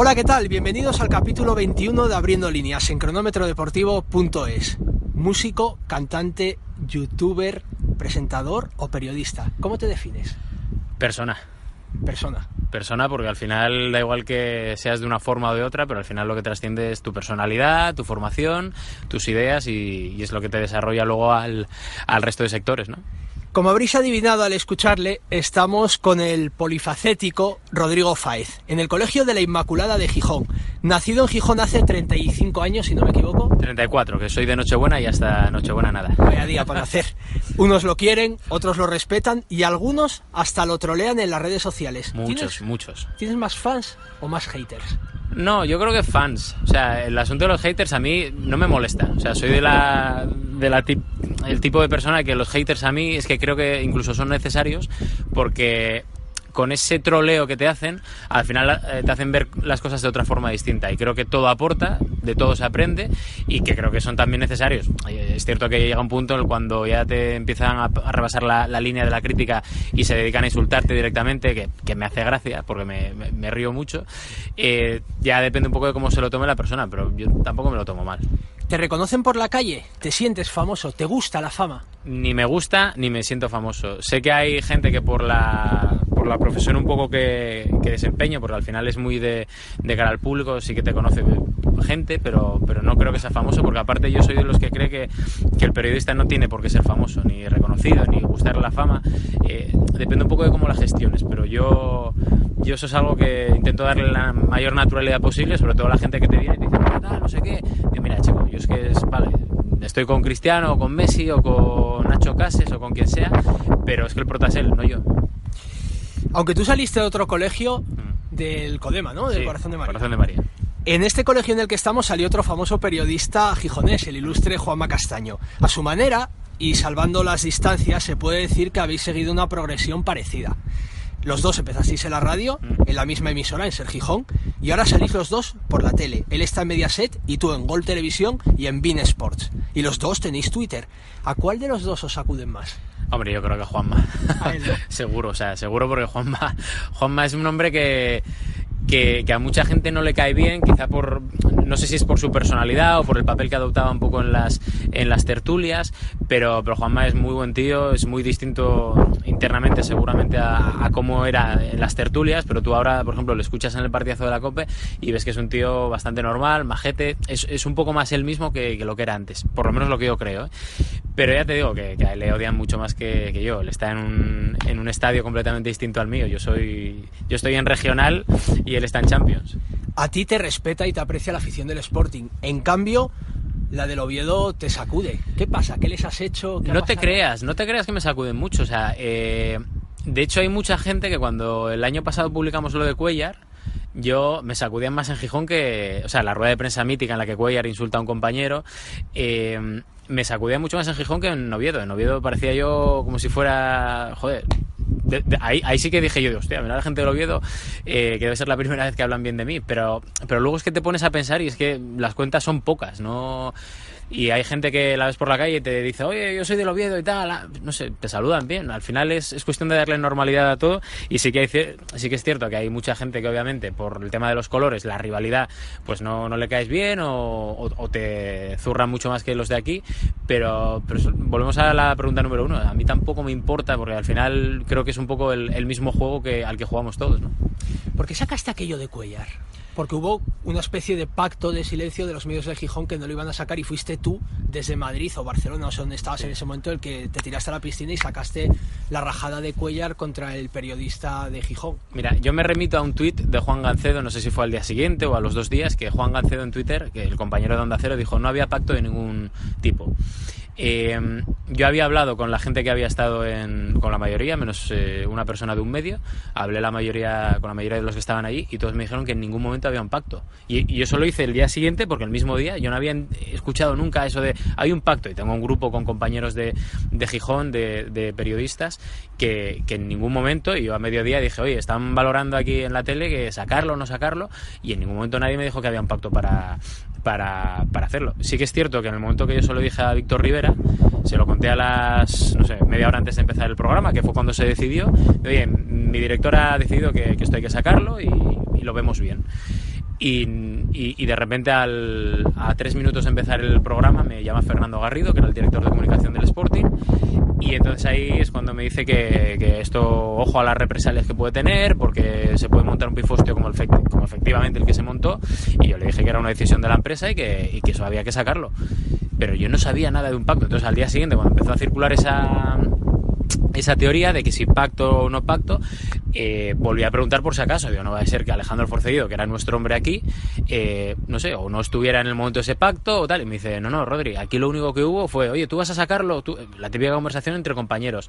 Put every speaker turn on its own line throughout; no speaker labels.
Hola, ¿qué tal? Bienvenidos al capítulo 21 de Abriendo Líneas en cronómetrodeportivo.es. Músico, cantante, youtuber, presentador o periodista. ¿Cómo te defines?
Persona, porque al final da igual que seas de una forma o de otra, pero al final lo que trasciende es tu personalidad, tu formación, tus ideas y es lo que te desarrolla luego al resto de sectores, ¿no?
Como habréis adivinado al escucharle, estamos con el polifacético Rodrigo Fáez, en el Colegio de la Inmaculada de Gijón. Nacido en Gijón hace 35 años, si no me equivoco.
34, que soy de Nochebuena y hasta Nochebuena nada.
Vaya día para nacer. Unos lo quieren, otros lo respetan y algunos hasta lo trolean en las redes sociales.
Muchos.
¿Tienes más fans o más haters?
No, yo creo que fans. O sea, el asunto de los haters a mí no me molesta. O sea, soy el tipo de persona que los haters a mí es que creo que incluso son necesarios porque con ese troleo que te hacen, al final te hacen ver las cosas de otra forma distinta y creo que todo aporta, de todo se aprende y que creo que son también necesarios. Es cierto que llega un punto en el cuando ya te empiezan a rebasar la línea de la crítica y se dedican a insultarte directamente, que me hace gracia porque me río mucho. Ya depende un poco de cómo se lo tome la persona, pero yo tampoco me lo tomo mal.
¿Te reconocen por la calle? ¿Te sientes famoso? ¿Te gusta la fama?
Ni me gusta ni me siento famoso. Sé que hay gente que por la profesión un poco que desempeño, porque al final es muy de cara al público, sí que te conoce gente, pero no creo que sea famoso, porque aparte yo soy de los que cree que el periodista no tiene por qué ser famoso, ni reconocido, ni gustar la fama. Depende un poco de cómo la gestiones, pero yo eso es algo que intento darle la mayor naturalidad posible, sobre todo a la gente que te viene y te dice, no sé qué. Digo, mira, chico, yo es que vale, estoy con Cristiano, o con Messi, o con Nacho Cases, o con quien sea, pero es que el prota es él, no yo.
Aunque tú saliste de otro colegio, del Codema, ¿no? Del Corazón de María.
Corazón de María.
En este colegio en el que estamos salió otro famoso periodista gijonés, el ilustre Juanma Castaño. A su manera, y salvando las distancias, se puede decir que habéis seguido una progresión parecida. Los dos empezasteis en la radio, en la misma emisora, en Ser Gijón, y ahora salís los dos por la tele. Él está en Mediaset y tú en Gol Televisión y en beIN Sports. Y los dos tenéis Twitter. ¿A cuál de los dos os acuden más?
Hombre, yo creo que Juanma.
A él, ¿no?
seguro porque Juanma es un hombre que a mucha gente no le cae bien, quizá no sé si es por su personalidad o por el papel que adoptaba un poco en las tertulias, pero Juanma es muy buen tío, es muy distinto internamente seguramente a cómo era en las tertulias, pero tú ahora, por ejemplo, le escuchas en el partidazo de la COPE y ves que es un tío bastante normal, majete, es un poco más él mismo que lo que era antes, por lo menos lo que yo creo, ¿eh? Pero ya te digo que a él le odian mucho más que yo. Él está en un estadio completamente distinto al mío. Yo estoy en regional y él está en Champions.
A ti te respeta y te aprecia la afición del Sporting. En cambio, la del Oviedo te sacude. ¿Qué pasa? ¿Qué les has hecho?
No te creas que me sacuden mucho. O sea, de hecho hay mucha gente que cuando el año pasado publicamos lo de Cuéllar, yo me sacudían más en Gijón que... O sea, la rueda de prensa mítica en la que Cuéllar insulta a un compañero... me sacudía mucho más en Gijón que en Oviedo. En Oviedo parecía yo como si fuera... Joder, ahí sí que dije yo, hostia, mira la gente del Oviedo, que debe ser la primera vez que hablan bien de mí. Pero luego es que te pones a pensar y es que las cuentas son pocas, ¿no? Y hay gente que la ves por la calle y te dice, oye, yo soy del Oviedo y tal, no sé, te saludan bien. Al final es cuestión de darle normalidad a todo y sí que es cierto que hay mucha gente que obviamente por el tema de los colores, la rivalidad, pues no le caes bien o te zurran mucho más que los de aquí, pero volvemos a la pregunta número 1. A mí tampoco me importa porque al final creo que es un poco el mismo juego al que jugamos todos, ¿no?
¿Por qué sacaste aquello de Cuéllar? Porque hubo una especie de pacto de silencio de los medios de Gijón que no lo iban a sacar y fuiste tú desde Madrid o Barcelona, o sea, donde estabas en ese momento, el que te tiraste a la piscina y sacaste la rajada de Cuéllar contra el periodista de Gijón.
Mira, yo me remito a un tuit de Juan Gancedo, no sé si fue al día siguiente o a los 2 días, que Juan Gancedo en Twitter, que el compañero de Onda Cero, dijo no había pacto de ningún tipo. Yo había hablado con la gente que había estado con la mayoría, menos una persona de un medio, hablé con la mayoría de los que estaban allí y todos me dijeron que en ningún momento había un pacto. Y yo solo hice el día siguiente porque el mismo día yo no había escuchado nunca eso de hay un pacto, y tengo un grupo con compañeros de Gijón, de periodistas, que en ningún momento, y yo a mediodía dije, oye, están valorando aquí en la tele que sacarlo o no sacarlo, y en ningún momento nadie me dijo que había un pacto para hacerlo. Sí que es cierto que en el momento que yo se lo dije a Víctor Rivera, se lo conté a las, no sé, media hora antes de empezar el programa, que fue cuando se decidió, oye, mi directora ha decidido que esto hay que sacarlo y lo vemos bien. Y de repente a 3 minutos de empezar el programa me llama Fernando Garrido, que era el director de comunicación del Sporting, y entonces ahí es cuando me dice que esto, ojo a las represalias que puede tener, porque se puede montar un pifostio como efectivamente el que se montó, y yo le dije que era una decisión de la empresa y que eso había que sacarlo. Pero yo no sabía nada de un pacto. Entonces al día siguiente, cuando empezó a circular esa teoría de que si pacto o no pacto, volví a preguntar por si acaso. Digo, no va a ser que Alejandro Forcelledo, que era nuestro hombre aquí, no sé, o no estuviera en el momento de ese pacto o tal. Y me dice, no, Rodri, aquí lo único que hubo fue, oye, tú vas a sacarlo, la típica conversación entre compañeros.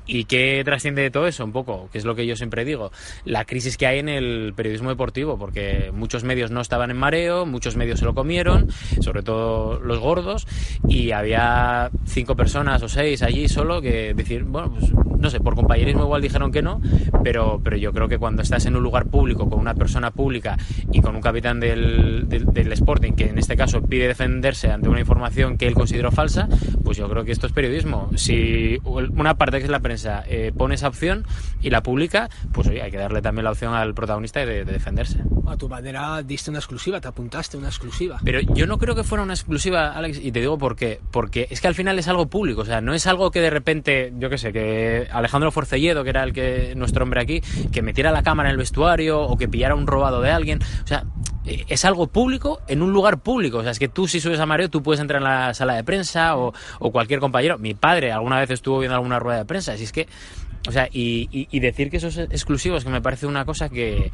¿Y qué trasciende de todo eso? Un poco, que es lo que yo siempre digo, la crisis que hay en el periodismo deportivo, porque muchos medios no estaban en mareo, muchos medios se lo comieron, sobre todo los gordos, y había 5 personas o 6 allí solo que decir, bueno, pues no sé, por compañerismo igual dijeron que no, pero yo creo que cuando estás en un lugar público con una persona pública y con un capitán del Sporting, que en este caso pide defenderse ante una información que él consideró falsa, pues yo creo que esto es periodismo. Si una parte que es la prensa pone esa opción y la publica, pues oye, hay que darle también la opción al protagonista de defenderse.
A tu manera diste una exclusiva, te apuntaste una exclusiva.
Pero yo no creo que fuera una exclusiva, Alex, y te digo por qué. Porque es que al final es algo público, o sea, no es algo que de repente, yo qué sé, que Alejandro Forcelledo, que era nuestro hombre aquí, que metiera la cámara en el vestuario o que pillara un robado de alguien. O sea, es algo público en un lugar público. O sea, es que tú si subes a mareo, tú puedes entrar en la sala de prensa o cualquier compañero. Mi padre alguna vez estuvo viendo alguna rueda de prensa. Así es que, o sea, y decir que eso es exclusivo es que me parece una cosa que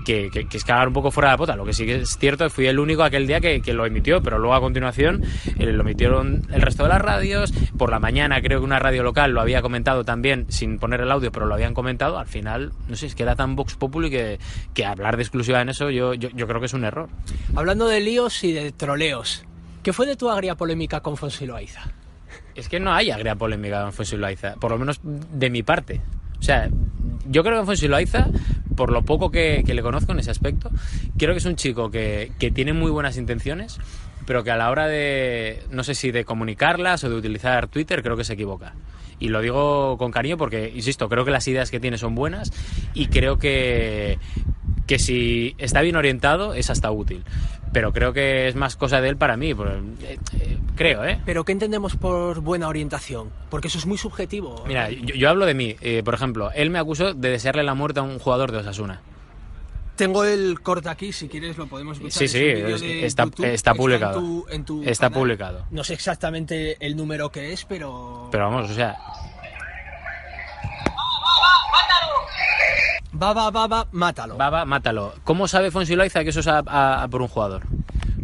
es cagar un poco fuera de la pota. Lo que sí que es cierto, fui el único aquel día que lo emitió, pero luego a continuación lo emitieron el resto de las radios. Por la mañana creo que una radio local lo había comentado también, sin poner el audio, pero lo habían comentado. Al final, no sé, es que era tan Vox Populi que hablar de exclusiva en eso yo creo que es un error.
Hablando de líos y de troleos, ¿qué fue de tu agria polémica con Fonsi Loaiza?
Es que no hay agria polémica con Fonsi Loaiza, por lo menos de mi parte. O sea, yo creo que Fonsi Loaiza, por lo poco que le conozco en ese aspecto, creo que es un chico que tiene muy buenas intenciones, pero que a la hora de, no sé si de comunicarlas o de utilizar Twitter, creo que se equivoca. Y lo digo con cariño porque, insisto, creo que las ideas que tiene son buenas y creo que si está bien orientado es hasta útil. Pero creo que es más cosa de él para mí, creo, ¿eh?
¿Pero qué entendemos por buena orientación? Porque eso es muy subjetivo.
Mira, yo hablo de mí. Por ejemplo, él me acusó de desearle la muerte a un jugador de Osasuna.
Tengo el corte aquí, si quieres lo podemos escuchar.
Sí, está publicado. Está publicado.
No sé exactamente el número que es, pero...
Pero vamos, o sea...
Mátalo.
Mátalo. ¿Cómo sabe Fonsi Loaiza que eso es a por un jugador?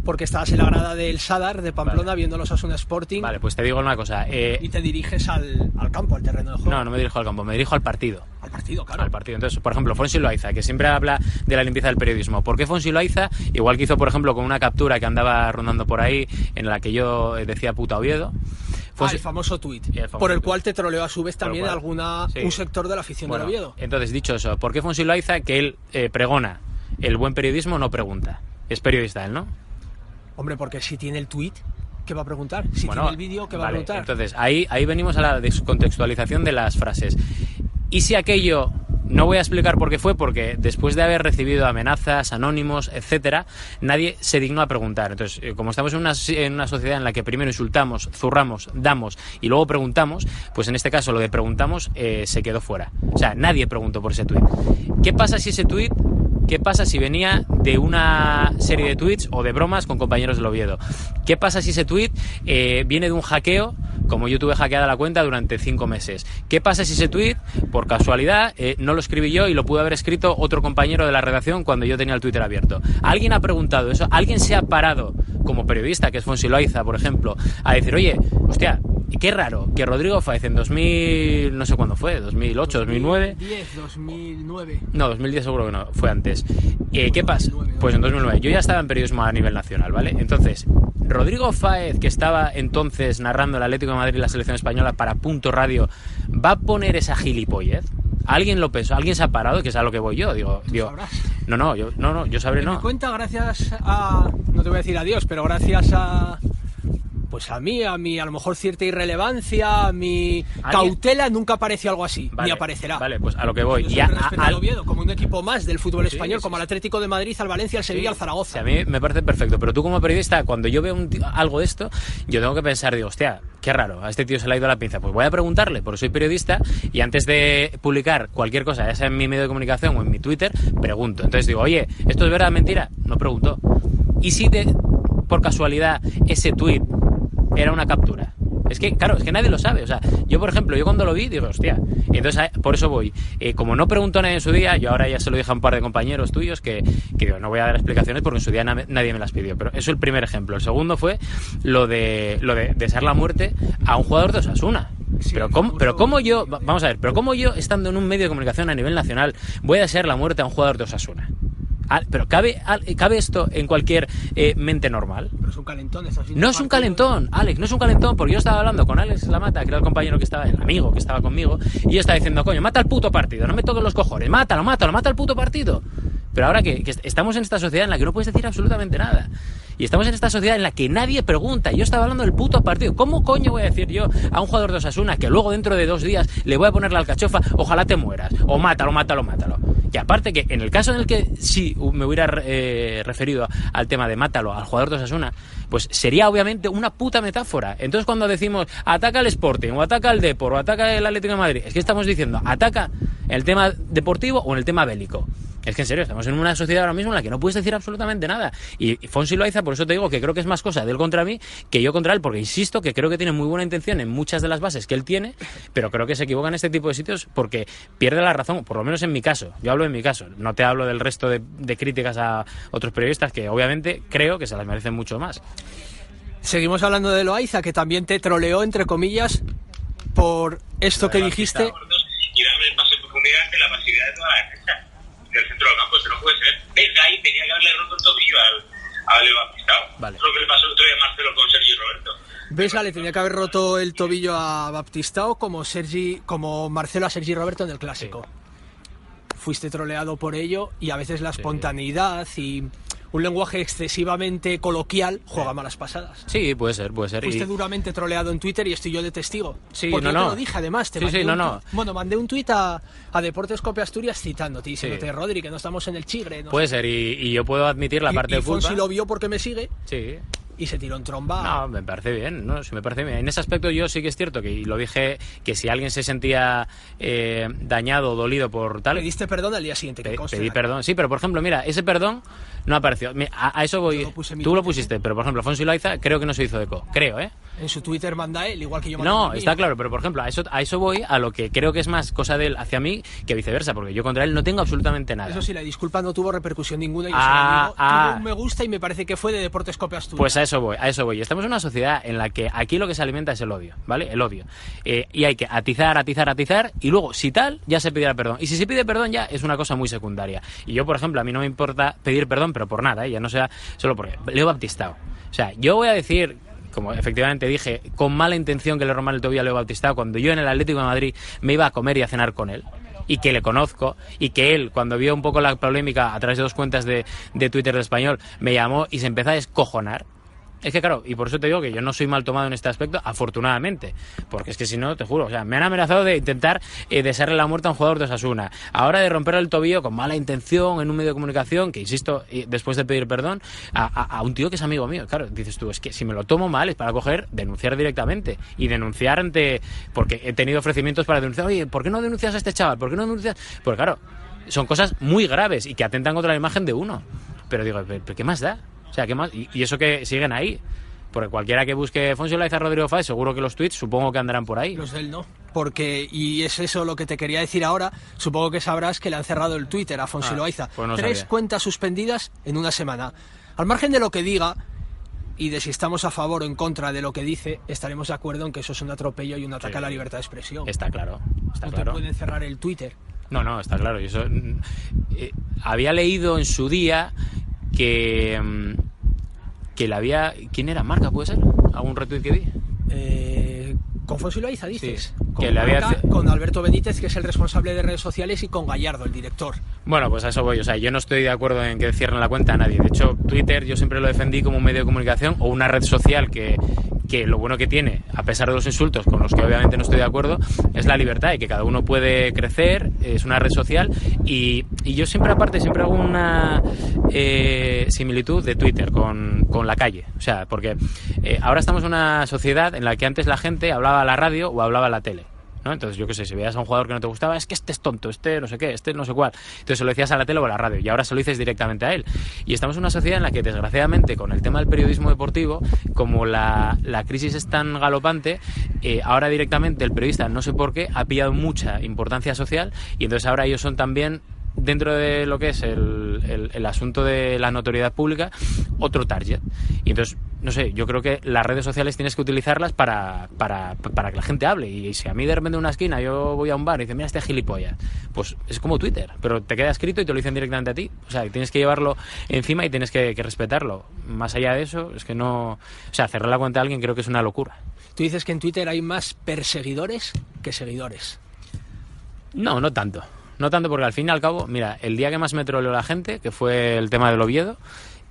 Porque estabas en la grada del Sadar de Pamplona viendo los Osasuna Sporting.
Vale, pues te digo una cosa.
Y te diriges al campo, al terreno de juego.
No me dirijo al campo, me dirijo al partido.
Al partido, claro.
Al partido. Entonces, por ejemplo, Fonsi Loaiza, que siempre habla de la limpieza del periodismo. ¿Por qué Fonsi Loaiza? Igual que hizo, por ejemplo, con una captura que andaba rondando por ahí, en la que yo decía puta Oviedo.
El famoso tuit, por el cual te troleó a su vez también un sector de la afición de Oviedo.
Entonces, dicho eso, ¿por qué Fonsi Loaiza, que él pregona el buen periodismo, no pregunta? Es periodista él, ¿no?
Hombre, porque si tiene el tuit, ¿qué va a preguntar? Si tiene el vídeo, ¿qué va a preguntar?
Entonces, ahí venimos a la descontextualización de las frases. ¿Y si aquello... No voy a explicar por qué fue, porque después de haber recibido amenazas, anónimos, etcétera, nadie se dignó a preguntar. Entonces, como estamos en una sociedad en la que primero insultamos, zurramos, damos y luego preguntamos, pues en este caso lo de preguntamos se quedó fuera. O sea, nadie preguntó por ese tuit. ¿Qué pasa si ese tuit... ¿Qué pasa si venía de una serie de tweets o de bromas con compañeros del Oviedo? ¿Qué pasa si ese tweet viene de un hackeo, como yo tuve hackeada la cuenta durante 5 meses? ¿Qué pasa si ese tweet, por casualidad, no lo escribí yo y lo pudo haber escrito otro compañero de la redacción cuando yo tenía el Twitter abierto? ¿Alguien ha preguntado eso? ¿Alguien se ha parado, como periodista, que es Fonsi Loaiza, por ejemplo, a decir, oye, hostia, qué raro que Rodrigo Fáez en 2000, no sé cuándo fue, 2008, 2009...
2009.
No, 2010 seguro que no, fue antes. ¿Qué pasa? Pues en 2009. Yo ya estaba en periodismo a nivel nacional, ¿vale? Entonces, Rodrigo Fáez, que estaba entonces narrando el Atlético de Madrid y la selección española para Punto Radio, ¿va a poner esa gilipollez? ¿Alguien lo pensó? ¿Alguien se ha parado? Que es a lo que voy yo. Digo, yo sabré, no.
Me cuenta gracias a... No te voy a decir adiós, pero gracias a Pues a mí a lo mejor cierta irrelevancia, a mi cautela nunca apareció algo así,
vale,
ni aparecerá.
Vale, pues a lo que voy.
Y al Oviedo, como un equipo más del fútbol español, como al Atlético de Madrid, al Valencia, al Sevilla, al Zaragoza.
Sí, a mí me parece perfecto, pero tú como periodista, cuando yo veo algo de esto, yo tengo que pensar, digo, hostia, qué raro, a este tío se le ha ido la pinza. Pues voy a preguntarle, porque soy periodista, y antes de publicar cualquier cosa, ya sea en mi medio de comunicación o en mi Twitter, pregunto. Entonces digo, oye, ¿esto es verdad o mentira? No pregunto. ¿Y si por casualidad ese tuit era una captura? Es que, claro, es que nadie lo sabe. O sea, yo, por ejemplo, yo cuando lo vi, digo, hostia. Y entonces, por eso voy. Como no preguntó nadie en su día, yo ahora ya se lo dije a un par de compañeros tuyos que digo, no voy a dar explicaciones porque en su día nadie me las pidió. Pero eso es el primer ejemplo. El segundo fue lo de desear la muerte a un jugador de Osasuna. Sí, pero cómo yo, vamos a ver, pero cómo yo, estando en un medio de comunicación a nivel nacional, voy a desear la muerte a un jugador de Osasuna. Pero ¿cabe esto en cualquier mente normal?
Pero es un calentón.
No es un calentón, Alex, no es un calentón, porque yo estaba hablando con Alex Lamata, que era el compañero que estaba, el amigo que estaba conmigo, y yo estaba diciendo, coño, mata el puto partido, no me toques los cojones, mata el puto partido. Pero ahora que estamos en esta sociedad en la que no puedes decir absolutamente nada. Y estamos en esta sociedad en la que nadie pregunta. Yo estaba hablando del puto partido. ¿Cómo coño voy a decir yo a un jugador de Osasuna que luego dentro de 2 días le voy a poner la alcachofa, ojalá te mueras, o mátalo? Y aparte que en el caso en el que sí me hubiera referido al tema de mátalo al jugador de Osasuna, pues sería obviamente una puta metáfora. Entonces cuando decimos ataca al Sporting, o ataca al Depor, o ataca el Atlético de Madrid, es que estamos diciendo ataca en el tema deportivo o en el tema bélico. Es que en serio, estamos en una sociedad ahora mismo en la que no puedes decir absolutamente nada. Y Fonsi Loaiza, por eso te digo que creo que es más cosa de él contra mí que yo contra él, porque insisto que creo que tiene muy buena intención en muchas de las bases que él tiene, pero creo que se equivoca en este tipo de sitios porque pierde la razón, por lo menos en mi caso. Yo hablo en mi caso, no te hablo del resto de críticas a otros periodistas que obviamente creo que se las merecen mucho más.
Seguimos hablando de Loaiza, que también te troleó, entre comillas, por esto que dijiste.
Y darle el pase de profundidad ante la pasividad de toda la defensa del centro del campo. Eso no puede ser. Venga, ahí tenía que haberle roto el tobillo a Leo Baptistao. Vale. Es lo que le pasó el otro día a Marcelo con Sergi Roberto.
¿Ves? Le tenía que haber roto el tobillo a Baptistao como Marcelo a Sergi Roberto en el Clásico. Sí. Fuiste troleado por ello y a veces la espontaneidad y un lenguaje excesivamente coloquial juega malas pasadas.
Sí, puede ser.
Fuiste duramente troleado en Twitter y estoy yo de testigo.
Sí,
porque yo te lo dije, además. Mandé un tuit a Deportes Cope Asturias citándote, diciéndote, Rodri, que no estamos en el chigre. No
puede ser, y yo puedo admitir la parte de culpa.
Y Fonsi lo vio porque me sigue.
Sí.
Y se tiró en tromba.
No, me parece bien, me parece bien. En ese aspecto yo sí que es cierto y lo dije, que si alguien se sentía dañado o dolido por tal...
Pediste perdón al día siguiente.
Pedí perdón, sí, pero por ejemplo, mira, ese perdón no apareció. A eso voy. Tú lo pusiste, pero por ejemplo, Fonsi Loaiza creo que no se hizo eco. Creo,
En su Twitter manda él, igual que yo.
No, está claro, pero por ejemplo, a eso voy, a lo que creo que es más cosa de él hacia mí que viceversa, porque yo contra él no tengo absolutamente nada.
Eso sí, la disculpa no tuvo repercusión ninguna. Yo tuvo un me gusta y me parece que fue de Deportes Cope Asturias.
Pues a eso voy. Estamos en una sociedad en la que aquí lo que se alimenta es el odio, ¿vale? El odio. Y hay que atizar, y luego, si tal, ya se pedirá perdón. Y si se pide perdón ya es una cosa muy secundaria. Y yo, por ejemplo, a mí no me importa pedir perdón, pero por nada, ya no sea solo porque Leo Baptistao. O sea, yo voy a decir, como efectivamente dije, con mala intención que le rompan el tobillo a Leo Baptistao cuando yo en el Atlético de Madrid me iba a comer y a cenar con él. Y que le conozco, y que él, cuando vio un poco la polémica a través de 2 cuentas de Twitter de Español, me llamó y se empezó a descojonar. Es que claro, y por eso te digo que yo no soy mal tomado en este aspecto, afortunadamente, porque es que si no, te juro, o sea, me han amenazado de intentar desearle la muerte a un jugador de Osasuna, ahora de romper el tobillo con mala intención en un medio de comunicación, que insisto, después de pedir perdón, a un tío que es amigo mío. Claro, dices tú, es que si me lo tomo mal es para coger, denunciar directamente, y denunciar porque he tenido ofrecimientos para denunciar, oye, ¿por qué no denuncias a este chaval? ¿Por qué no denuncias? Porque claro, son cosas muy graves y que atentan contra la imagen de uno, pero digo, ¿pero qué más da? O sea, ¿qué más? Y eso que siguen ahí. Porque cualquiera que busque Fonsi Loaiza Rodrigo Fáez, seguro que los tweets supongo que andarán por ahí.
Los de él no. Porque, y es eso lo que te quería decir ahora, supongo que sabrás que le han cerrado el Twitter a Fonsi Loaiza.
Pues no
3
sabía.
cuentas suspendidas en una semana. Al margen de lo que diga y de si estamos a favor o en contra de lo que dice, estaremos de acuerdo en que eso es un atropello y un ataque a la libertad de expresión.
Está claro.
No te pueden cerrar el Twitter.
No, está claro. Y eso, había leído en su día que le había... ¿Quién era? ¿Marca, puede ser? ¿Algún retweet que vi?
Con Fonsi Loaiza, dices.
Sí, que le había...
Con Alberto Benítez, que es el responsable de redes sociales, y con Gallardo, el director.
Bueno, pues a eso voy. O sea, yo no estoy de acuerdo en que cierren la cuenta a nadie. De hecho, Twitter yo siempre lo defendí como un medio de comunicación o una red social que que lo bueno que tiene, a pesar de los insultos con los que obviamente no estoy de acuerdo, es la libertad y que cada uno puede crecer, es una red social y yo siempre hago una similitud de Twitter con la calle, o sea, porque ahora estamos en una sociedad en la que antes la gente hablaba a la radio o hablaba a la tele, ¿no? Entonces, yo qué sé, si veías a un jugador que no te gustaba, es que este es tonto, este no sé qué, este no sé cuál. Entonces se lo decías a la tele o a la radio y ahora se lo dices directamente a él. Y estamos en una sociedad en la que, desgraciadamente, con el tema del periodismo deportivo, como la crisis es tan galopante, ahora directamente el periodista, no sé por qué, ha pillado mucha importancia social y entonces ahora ellos son también, dentro de lo que es el asunto de la notoriedad pública, otro target. Y entonces, no sé, yo creo que las redes sociales tienes que utilizarlas para que la gente hable. Y si a mí de repente en una esquina yo voy a un bar y dicen, mira este gilipollas, pues es como Twitter, pero te queda escrito y te lo dicen directamente a ti. O sea, tienes que llevarlo encima y tienes que respetarlo. Más allá de eso, es que no... O sea, cerrar la cuenta a alguien creo que es una locura.
¿Tú dices que en Twitter hay más perseguidores que seguidores?
No tanto. No tanto, porque al fin y al cabo, mira, el día que más me troleó la gente, que fue el tema del Oviedo,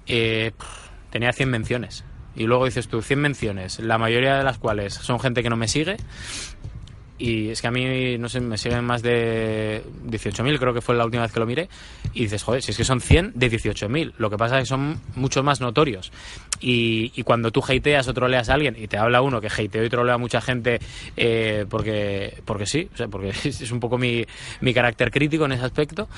tenía 100 menciones. Y luego dices tú, 100 menciones, la mayoría de las cuales son gente que no me sigue. Y es que a mí, no sé, me siguen más de 18.000, creo que fue la última vez que lo miré. Y dices, joder, si es que son 100 de 18.000. Lo que pasa es que son mucho más notorios. Y cuando tú hateas o troleas a alguien, y te habla uno que hateó y trolea a mucha gente porque sí, o sea, porque es un poco mi carácter crítico en ese aspecto,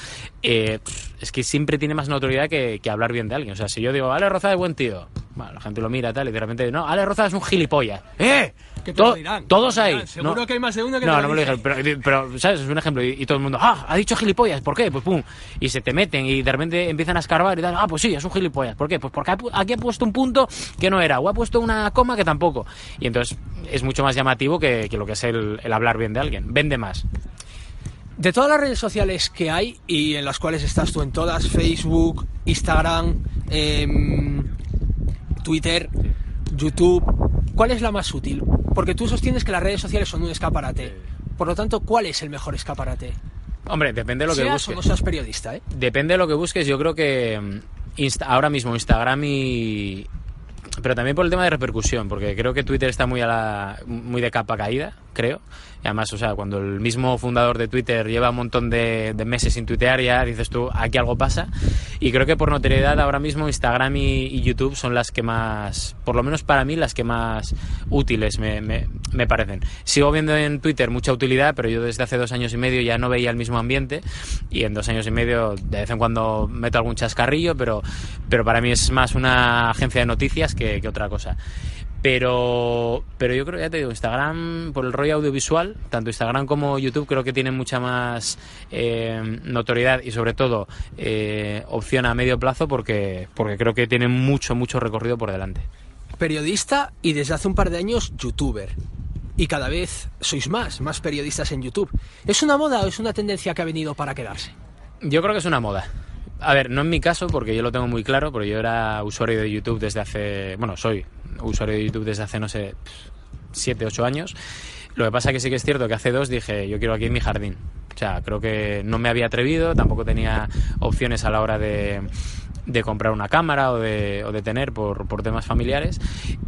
es que siempre tiene más notoriedad que hablar bien de alguien. O sea, si yo digo, Ale Rozada es buen tío, bueno, la gente lo mira tal, y de repente, no, Ale Rozada es un gilipollas.
¿Qué te lo dirán?
Todos ahí.
Seguro
no,
que hay más de uno que
no,
te
no me lo dijeron, pero ¿sabes? Es un ejemplo. Y todo el mundo, ha dicho gilipollas, ¿por qué? Pues pum. Y se te meten y de repente empiezan a escarbar y tal, pues sí, es un gilipollas. ¿Por qué? Pues porque aquí ha puesto un punto que no era, o ha puesto una coma que tampoco. Y entonces es mucho más llamativo que lo que es el hablar bien de alguien. Vende más.
De todas las redes sociales que hay, y en las cuales estás tú en todas, Facebook, Instagram, Twitter, YouTube, ¿cuál es la más útil? Porque tú sostienes que las redes sociales son un escaparate. Por lo tanto, ¿cuál es el mejor escaparate?
Hombre, depende de lo que busques.
Seas o no seas periodista, ¿eh?
Depende de lo que busques. Yo creo que ahora mismo Instagram pero también por el tema de repercusión, porque creo que Twitter está muy de capa caída, creo. Y además, o sea, cuando el mismo fundador de Twitter lleva un montón de meses sin tuitear, ya dices tú, aquí algo pasa. Y creo que por notoriedad ahora mismo Instagram y YouTube son las que más, por lo menos para mí, las que más útiles me parecen. Sigo viendo en Twitter mucha utilidad, pero yo desde hace 2 años y medio ya no veía el mismo ambiente, y en 2 años y medio de vez en cuando meto algún chascarrillo, pero para mí es más una agencia de noticias que otra cosa. Pero yo creo, ya te digo, Instagram, por el rollo audiovisual, tanto Instagram como YouTube creo que tienen mucha más notoriedad y sobre todo opción a medio plazo, porque creo que tienen mucho recorrido por delante.
Periodista y desde hace un par de años youtuber. Y cada vez sois más periodistas en YouTube. ¿Es una moda o es una tendencia que ha venido para quedarse?
Yo creo que es una moda. A ver, no en mi caso, porque yo lo tengo muy claro, porque yo era usuario de YouTube desde hace... Bueno, soy usuario de YouTube desde hace, no sé, 7, 8 años. Lo que pasa que sí que es cierto que hace 2 dije, yo quiero aquí en mi jardín. O sea, creo que no me había atrevido, tampoco tenía opciones a la hora de comprar una cámara o de tener por temas familiares,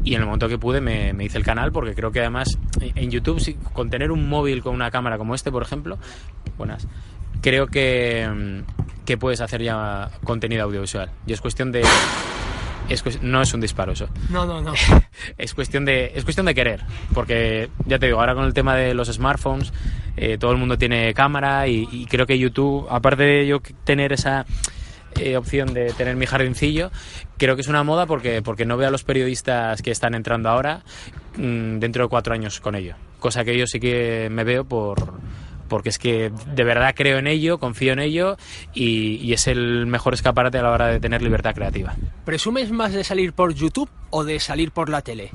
y en el momento que pude me hice el canal, porque creo que además en YouTube, con tener un móvil con una cámara como este, por ejemplo, creo que puedes hacer ya contenido audiovisual, y es cuestión de... no es un disparo eso.
No.
Es cuestión de querer, porque ya te digo, ahora con el tema de los smartphones, todo el mundo tiene cámara, y creo que YouTube, aparte de yo tener esa opción de tener mi jardincillo, creo que es una moda porque no veo a los periodistas que están entrando ahora dentro de 4 años con ello, cosa que yo sí que me veo porque es que de verdad creo en ello, confío en ello, y es el mejor escaparate a la hora de tener libertad creativa.
¿Presumes más de salir por YouTube o de salir por la tele?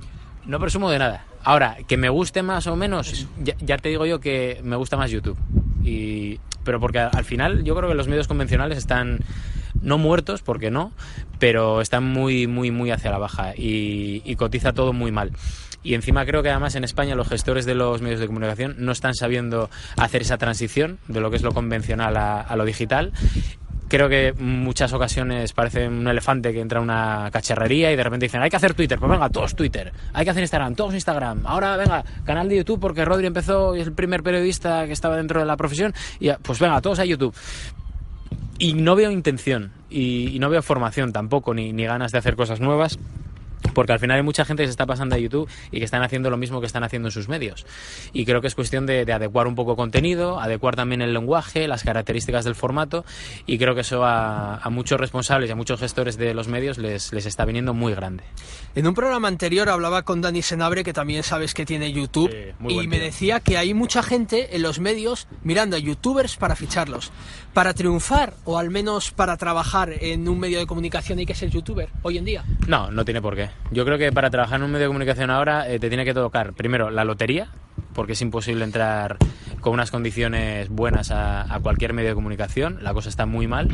No presumo de nada. Ahora, que me guste más o menos, ya te digo yo que me gusta más YouTube. Pero porque al final yo creo que los medios convencionales están no muertos, porque no, pero están muy hacia la baja, y cotiza todo muy mal. Y encima creo que además en España los gestores de los medios de comunicación no están sabiendo hacer esa transición de lo que es lo convencional a lo digital, creo que muchas ocasiones parece un elefante que entra a una cacharrería y de repente dicen, hay que hacer Twitter, pues venga, todos Twitter, hay que hacer Instagram, todos Instagram, ahora venga, canal de YouTube porque Rodri empezó y es el primer periodista que estaba dentro de la profesión y pues venga, todos a YouTube. Y no veo intención y no veo formación tampoco, ni ganas de hacer cosas nuevas. Porque al final hay mucha gente que se está pasando a YouTube y que están haciendo lo mismo que están haciendo en sus medios. Y creo que es cuestión de adecuar un poco contenido, adecuar también el lenguaje, las características del formato, y creo que eso a muchos responsables y a muchos gestores de los medios les está viniendo muy grande.
En un programa anterior hablaba con Dani Senabre, que también sabes que tiene YouTube, y me decía que hay mucha gente en los medios mirando a youtubers para ficharlos. Para triunfar, o al menos para trabajar en un medio de comunicación, hay que ser youtuber hoy en día.
No tiene por qué. Yo creo que para trabajar en un medio de comunicación ahora te tiene que tocar primero la lotería, porque es imposible entrar con unas condiciones buenas a cualquier medio de comunicación, la cosa está muy mal.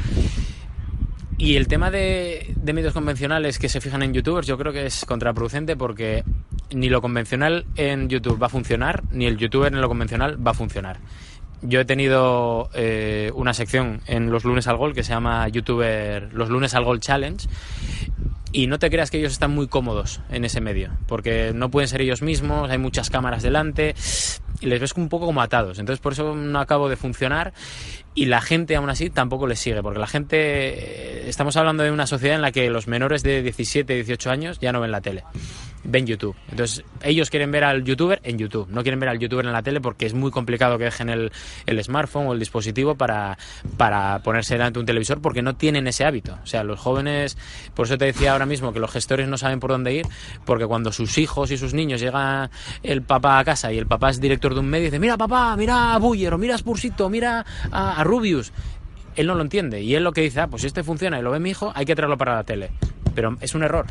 Y el tema de medios convencionales que se fijan en youtubers, yo creo que es contraproducente, porque ni lo convencional en YouTube va a funcionar, ni el youtuber en lo convencional va a funcionar. Yo he tenido una sección en Los Lunes al Gol que se llama Los Lunes al Gol Challenge, y no te creas que ellos están muy cómodos en ese medio, porque no pueden ser ellos mismos, hay muchas cámaras delante y les ves un poco como atados. Entonces por eso no acabo de funcionar, y la gente aún así tampoco les sigue, porque la gente, estamos hablando de una sociedad en la que los menores de 17, 18 años ya no ven la tele, ven YouTube. Entonces ellos quieren ver al youtuber en YouTube, no quieren ver al youtuber en la tele, porque es muy complicado que dejen el smartphone o el dispositivo para ponerse delante de un televisor, porque no tienen ese hábito. O sea, los jóvenes, por eso te decía ahora mismo que los gestores no saben por dónde ir, porque cuando sus hijos y sus niños llega el papá a casa y el papá es director de un medio y dice, mira papá, mira a Buller, o mira a Spursito, mira a Rubius, él no lo entiende, y él lo que dice, pues si este funciona y lo ve mi hijo, hay que traerlo para la tele. Pero es un error.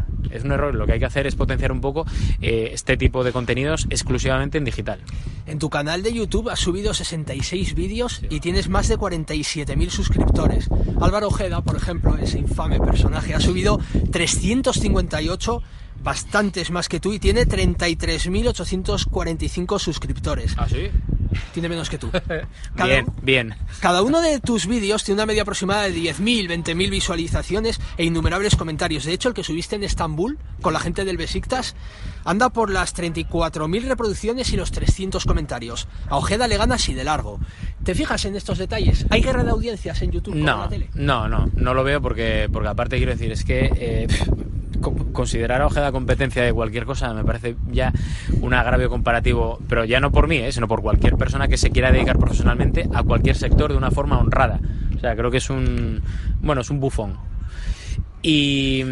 Lo que hay que hacer es potenciar un poco este tipo de contenidos exclusivamente en digital.
En tu canal de YouTube has subido 66 vídeos y tienes más de 47.000 suscriptores. Álvaro Ojeda, por ejemplo, ese infame personaje, ha subido 358, bastantes más que tú, y tiene 33.845 suscriptores.
¿Ah, sí?
Tiene menos que tú.
Bien.
Cada uno de tus vídeos tiene una media aproximada de 10.000, 20.000 visualizaciones e innumerables comentarios. De hecho, el que subiste en Estambul con la gente del Besiktas anda por las 34.000 reproducciones y los 300 comentarios. A Ojeda le gana así de largo. ¿Te fijas en estos detalles? ¿Hay guerra de audiencias en YouTube con la tele?
No lo veo, porque aparte quiero decir, es que considerar a Ojeda competencia de cualquier cosa me parece ya un agravio comparativo, pero ya no por mí, sino por cualquier persona que se quiera dedicar profesionalmente a cualquier sector de una forma honrada. O sea, creo que es un bufón. Y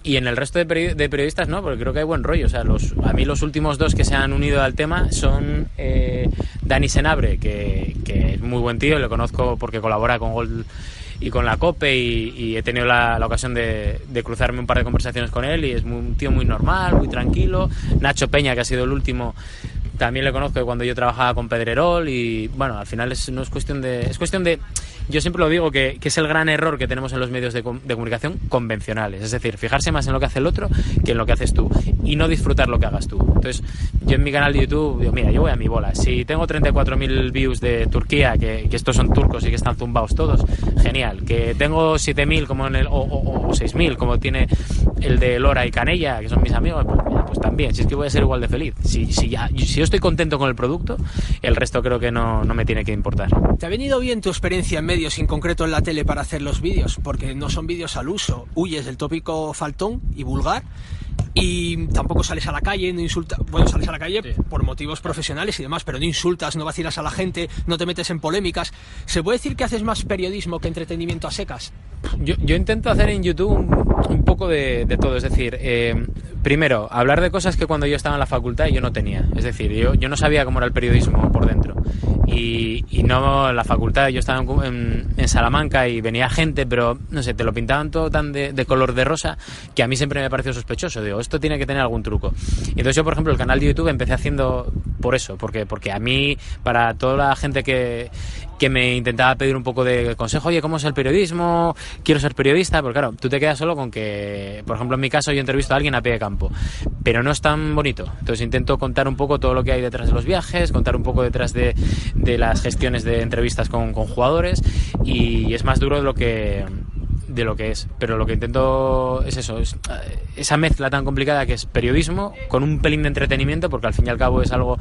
en el resto de periodistas no, porque creo que hay buen rollo. O sea, a mí los últimos dos que se han unido al tema son Dani Senabre, que es muy buen tío, lo conozco porque colabora con Gol y con la COPE, y he tenido la ocasión de cruzarme un par de conversaciones con él, y es un tío muy normal, muy tranquilo. Nacho Peña, que ha sido el último, también le conozco de cuando yo trabajaba con Pedrerol, y bueno, al final es cuestión de yo siempre lo digo, que es el gran error que tenemos en los medios de comunicación convencionales, es decir, fijarse más en lo que hace el otro que en lo que haces tú, y no disfrutar lo que hagas tú. Entonces yo en mi canal de YouTube digo, mira, yo voy a mi bola, si tengo 34.000 views de Turquía, que estos son turcos y que están zumbados todos, genial. Que tengo 7.000 como o 6.000 como tiene el de Lora y Canella, que son mis amigos, pues mira, pues también, si es que voy a ser igual de feliz. Si yo estoy contento con el producto, el resto creo que no me tiene que importar.
¿Te ha venido bien tu experiencia en medios, en concreto en la tele, para hacer los vídeos? Porque no son vídeos al uso, huyes del tópico faltón y vulgar, y tampoco sales a la calle, no insultas. Bueno, sales a la calle por motivos profesionales y demás, pero no insultas, no vacilas a la gente, no te metes en polémicas. ¿Se puede decir que haces más periodismo que entretenimiento a secas?
Yo intento hacer en YouTube un poco de todo, es decir, primero, hablar de cosas que cuando yo estaba en la facultad yo no tenía. Es decir, yo no sabía cómo era el periodismo por dentro. Y no, en la facultad yo estaba en Salamanca y venía gente, pero no sé, te lo pintaban todo tan de color de rosa, que a mí siempre me pareció sospechoso. Digo, esto tiene que tener algún truco. Y entonces yo, por ejemplo, el canal de YouTube empecé haciendo por eso, porque a mí, para toda la gente que me intentaba pedir un poco de consejo, oye, ¿cómo es el periodismo? Quiero ser periodista, porque claro, tú te quedas solo con que, por ejemplo, en mi caso yo entrevisto a alguien a pie de campo, pero no es tan bonito. Entonces intento contar un poco todo lo que hay detrás de los viajes, contar un poco detrás de las gestiones de entrevistas con jugadores, y es más duro de lo que lo que es. Pero lo que intento es eso, es esa mezcla tan complicada que es periodismo con un pelín de entretenimiento, porque al fin y al cabo es algo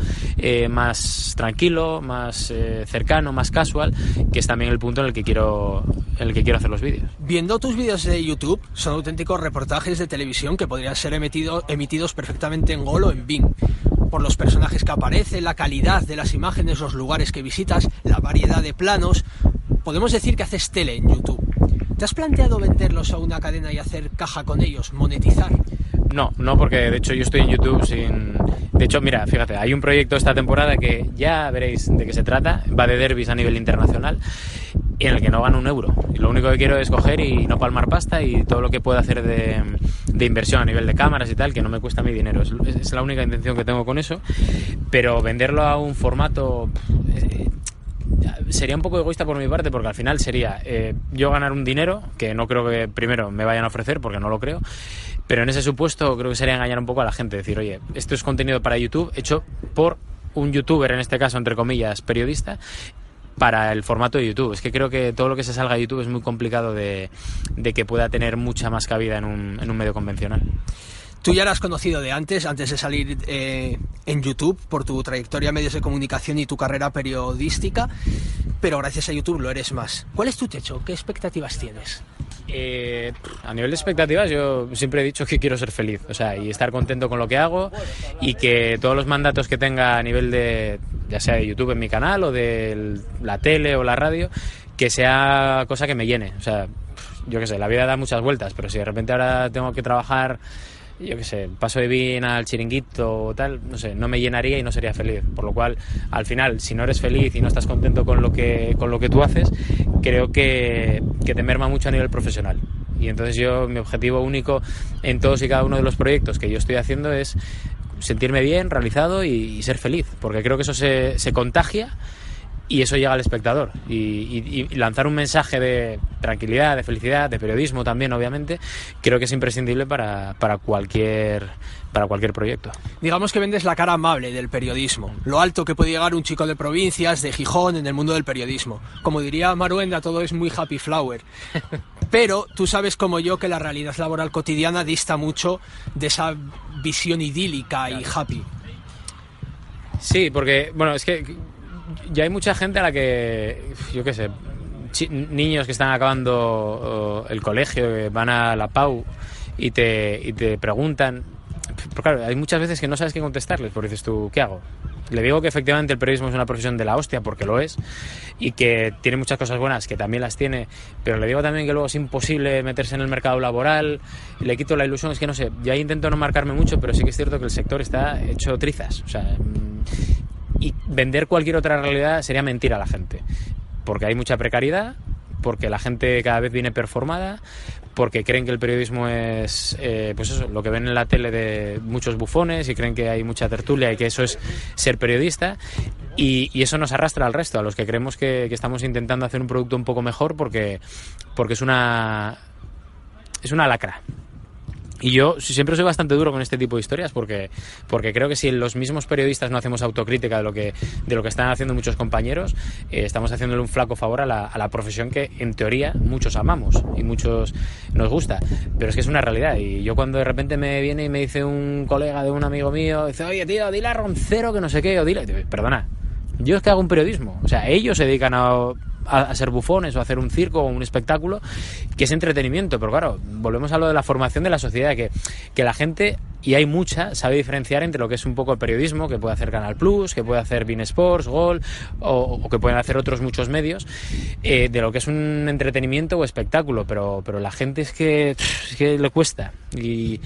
más tranquilo, más cercano, más casual, que es también el punto en el que quiero hacer los vídeos.
Viendo tus vídeos de YouTube, son auténticos reportajes de televisión que podrían ser emitidos perfectamente en Gol o en Bing, por los personajes que aparecen, la calidad de las imágenes, los lugares que visitas, la variedad de planos. Podemos decir que haces tele en YouTube. ¿Te has planteado venderlos a una cadena y hacer caja con ellos, monetizar?
No, porque de hecho yo estoy en YouTube sin... De hecho, mira, fíjate, hay un proyecto esta temporada que ya veréis de qué se trata, va de derbis a nivel internacional, en el que no gano un euro. Y lo único que quiero es coger y no palmar pasta, y todo lo que pueda hacer de inversión a nivel de cámaras y tal, que no me cuesta mi dinero. Es la única intención que tengo con eso. Pero venderlo a un formato... sería un poco egoísta por mi parte, porque al final sería yo ganar un dinero que no creo que primero me vayan a ofrecer, porque no lo creo, pero en ese supuesto creo que sería engañar un poco a la gente, decir, oye, esto es contenido para YouTube hecho por un youtuber, en este caso entre comillas periodista, para el formato de YouTube. Es que creo que todo lo que se salga de YouTube es muy complicado de que pueda tener mucha más cabida en un medio convencional.
Tú ya eras conocido de antes de salir en YouTube, por tu trayectoria en medios de comunicación y tu carrera periodística, pero gracias a YouTube lo eres más. ¿Cuál es tu techo? ¿Qué expectativas tienes?
A nivel de expectativas, yo siempre he dicho que quiero ser feliz, o sea, y estar contento con lo que hago, y que todos los mandatos que tenga a nivel de, ya sea de YouTube en mi canal o de la tele o la radio, que sea cosa que me llene. O sea, yo qué sé, la vida da muchas vueltas, pero si de repente ahora tengo que trabajar, yo qué sé, paso de bien al chiringuito o tal, no sé, no me llenaría y no sería feliz. Por lo cual, al final, si no eres feliz y no estás contento con lo que tú haces, creo que te merma mucho a nivel profesional. Y entonces mi objetivo único en todos y cada uno de los proyectos que yo estoy haciendo es sentirme bien, realizado y ser feliz, porque creo que eso se contagia. Y eso llega al espectador, y lanzar un mensaje de tranquilidad, de felicidad, de periodismo también, obviamente, creo que es imprescindible para cualquier proyecto.
Digamos que vendes la cara amable del periodismo, lo alto que puede llegar un chico de provincias, de Gijón, en el mundo del periodismo. Como diría Maruenda, todo es muy happy flower. Pero tú sabes como yo que la realidad laboral cotidiana dista mucho de esa visión idílica y happy.
Sí, porque, bueno, es que ya hay mucha gente a la que, yo qué sé, niños que están acabando el colegio, que van a la PAU y te preguntan, pero claro, hay muchas veces que no sabes qué contestarles, porque dices tú, ¿qué hago? Le digo que efectivamente el periodismo es una profesión de la hostia, porque lo es, y que tiene muchas cosas buenas, que también las tiene, pero le digo también que luego es imposible meterse en el mercado laboral, y le quito la ilusión. Es que no sé, ya intento no marcarme mucho, pero sí que es cierto que el sector está hecho trizas, o sea, y vender cualquier otra realidad sería mentir a la gente, porque hay mucha precariedad, porque la gente cada vez viene performada, porque creen que el periodismo es pues eso, lo que ven en la tele de muchos bufones, y creen que hay mucha tertulia y que eso es ser periodista, y eso nos arrastra al resto, a los que creemos que estamos intentando hacer un producto un poco mejor, porque es una lacra. Y yo siempre soy bastante duro con este tipo de historias, porque creo que si los mismos periodistas no hacemos autocrítica de lo que están haciendo muchos compañeros, estamos haciéndole un flaco favor a la profesión que en teoría muchos amamos y muchos nos gusta, pero es que es una realidad. Y yo, cuando de repente me viene y me dice un colega de un amigo mío, dice, oye tío, dile a Roncero que no sé qué, o dile, perdona, yo es que hago un periodismo, o sea, ellos se dedican a ser bufones o a hacer un circo o un espectáculo que es entretenimiento, pero claro, volvemos a lo de la formación de la sociedad, que la gente, y hay mucha, sabe diferenciar entre lo que es un poco el periodismo, que puede hacer Canal Plus, que puede hacer Bein Sports, Gol, o que pueden hacer otros muchos medios, de lo que es un entretenimiento o espectáculo, pero la gente es que le cuesta, y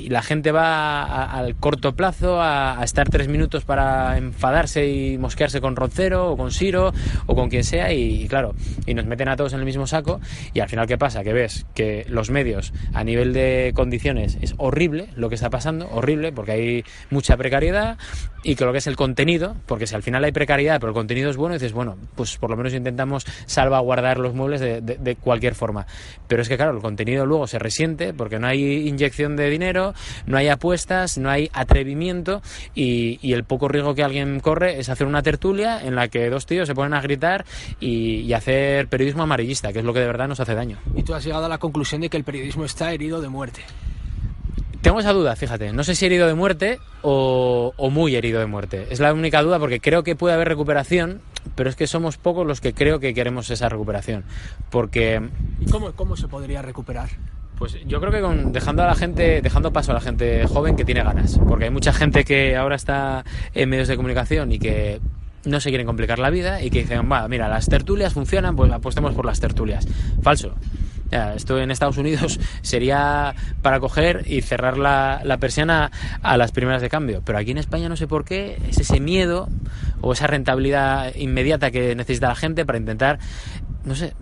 la gente va al corto plazo a estar 3 minutos para enfadarse y mosquearse con Roncero o con Siro o con quien sea, y claro, y nos meten a todos en el mismo saco, y al final ¿qué pasa? Que ves que los medios a nivel de condiciones es horrible lo que está está pasando, horrible, porque hay mucha precariedad, y que lo que es el contenido, porque si al final hay precariedad pero el contenido es bueno, dices, bueno, pues por lo menos intentamos salvaguardar los muebles de cualquier forma. Pero es que claro, el contenido luego se resiente porque no hay inyección de dinero, no hay apuestas, no hay atrevimiento, y el poco riesgo que alguien corre es hacer una tertulia en la que dos tíos se ponen a gritar y hacer periodismo amarillista, que es lo que de verdad nos hace daño.
Y tú has llegado a la conclusión de que el periodismo está herido de muerte.
Tengo esa duda, fíjate, no sé si herido de muerte o muy herido de muerte. Es la única duda, porque creo que puede haber recuperación, pero es que somos pocos los que creo que queremos esa recuperación. Porque...
¿Y cómo se podría recuperar?
Pues yo creo que dejando paso a la gente joven que tiene ganas, porque hay mucha gente que ahora está en medios de comunicación y que no se quieren complicar la vida y que dicen, mira, las tertulias funcionan, pues apostemos por las tertulias. Falso. Ya, esto en Estados Unidos sería para coger y cerrar la persiana a las primeras de cambio, pero aquí en España no sé por qué es ese miedo o esa rentabilidad inmediata que necesita la gente para intentar, no sé,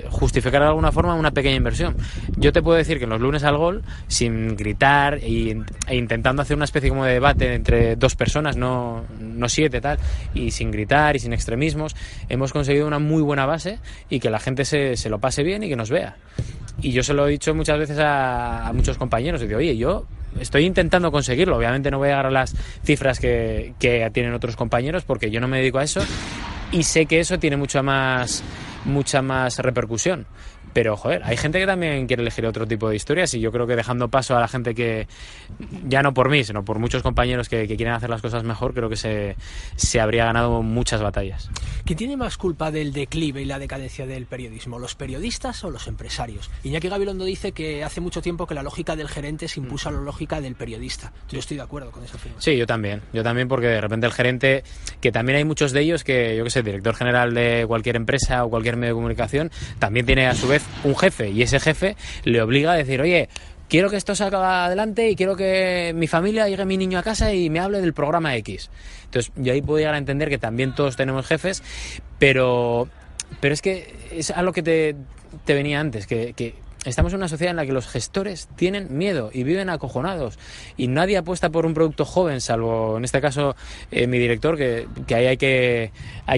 justificar de alguna forma una pequeña inversión. Yo te puedo decir que en los lunes al gol, sin gritar e intentando hacer una especie como de debate entre dos personas, no 7 tal, y sin gritar y sin extremismos, hemos conseguido una muy buena base y que la gente se lo pase bien y que nos vea. Y yo se lo he dicho muchas veces a muchos compañeros, y digo, oye, yo estoy intentando conseguirlo, obviamente no voy a llegar a las cifras que tienen otros compañeros porque yo no me dedico a eso y sé que eso tiene mucha más repercusión. Pero, joder, hay gente que también quiere elegir otro tipo de historias, y yo creo que dejando paso a la gente que, ya no por mí, sino por muchos compañeros que quieren hacer las cosas mejor, creo que se habría ganado muchas batallas.
¿Quién tiene más culpa del declive y la decadencia del periodismo, los periodistas o los empresarios? Iñaki Gabilondo dice que hace mucho tiempo que la lógica del gerente se impuso a la lógica del periodista. Yo estoy de acuerdo con esa afirmación.
Sí, yo también, porque de repente el gerente, que también hay muchos de ellos que, yo qué sé, director general de cualquier empresa o cualquier medio de comunicación, también tiene a su vez un jefe, y ese jefe le obliga a decir, oye, quiero que esto salga adelante y quiero que mi familia llegue mi niño a casa y me hable del programa X. Entonces yo ahí puedo llegar a entender que también todos tenemos jefes, pero es que es a lo que te venía antes, que estamos en una sociedad en la que los gestores tienen miedo y viven acojonados, y nadie apuesta por un producto joven, salvo en este caso mi director, que ahí hay que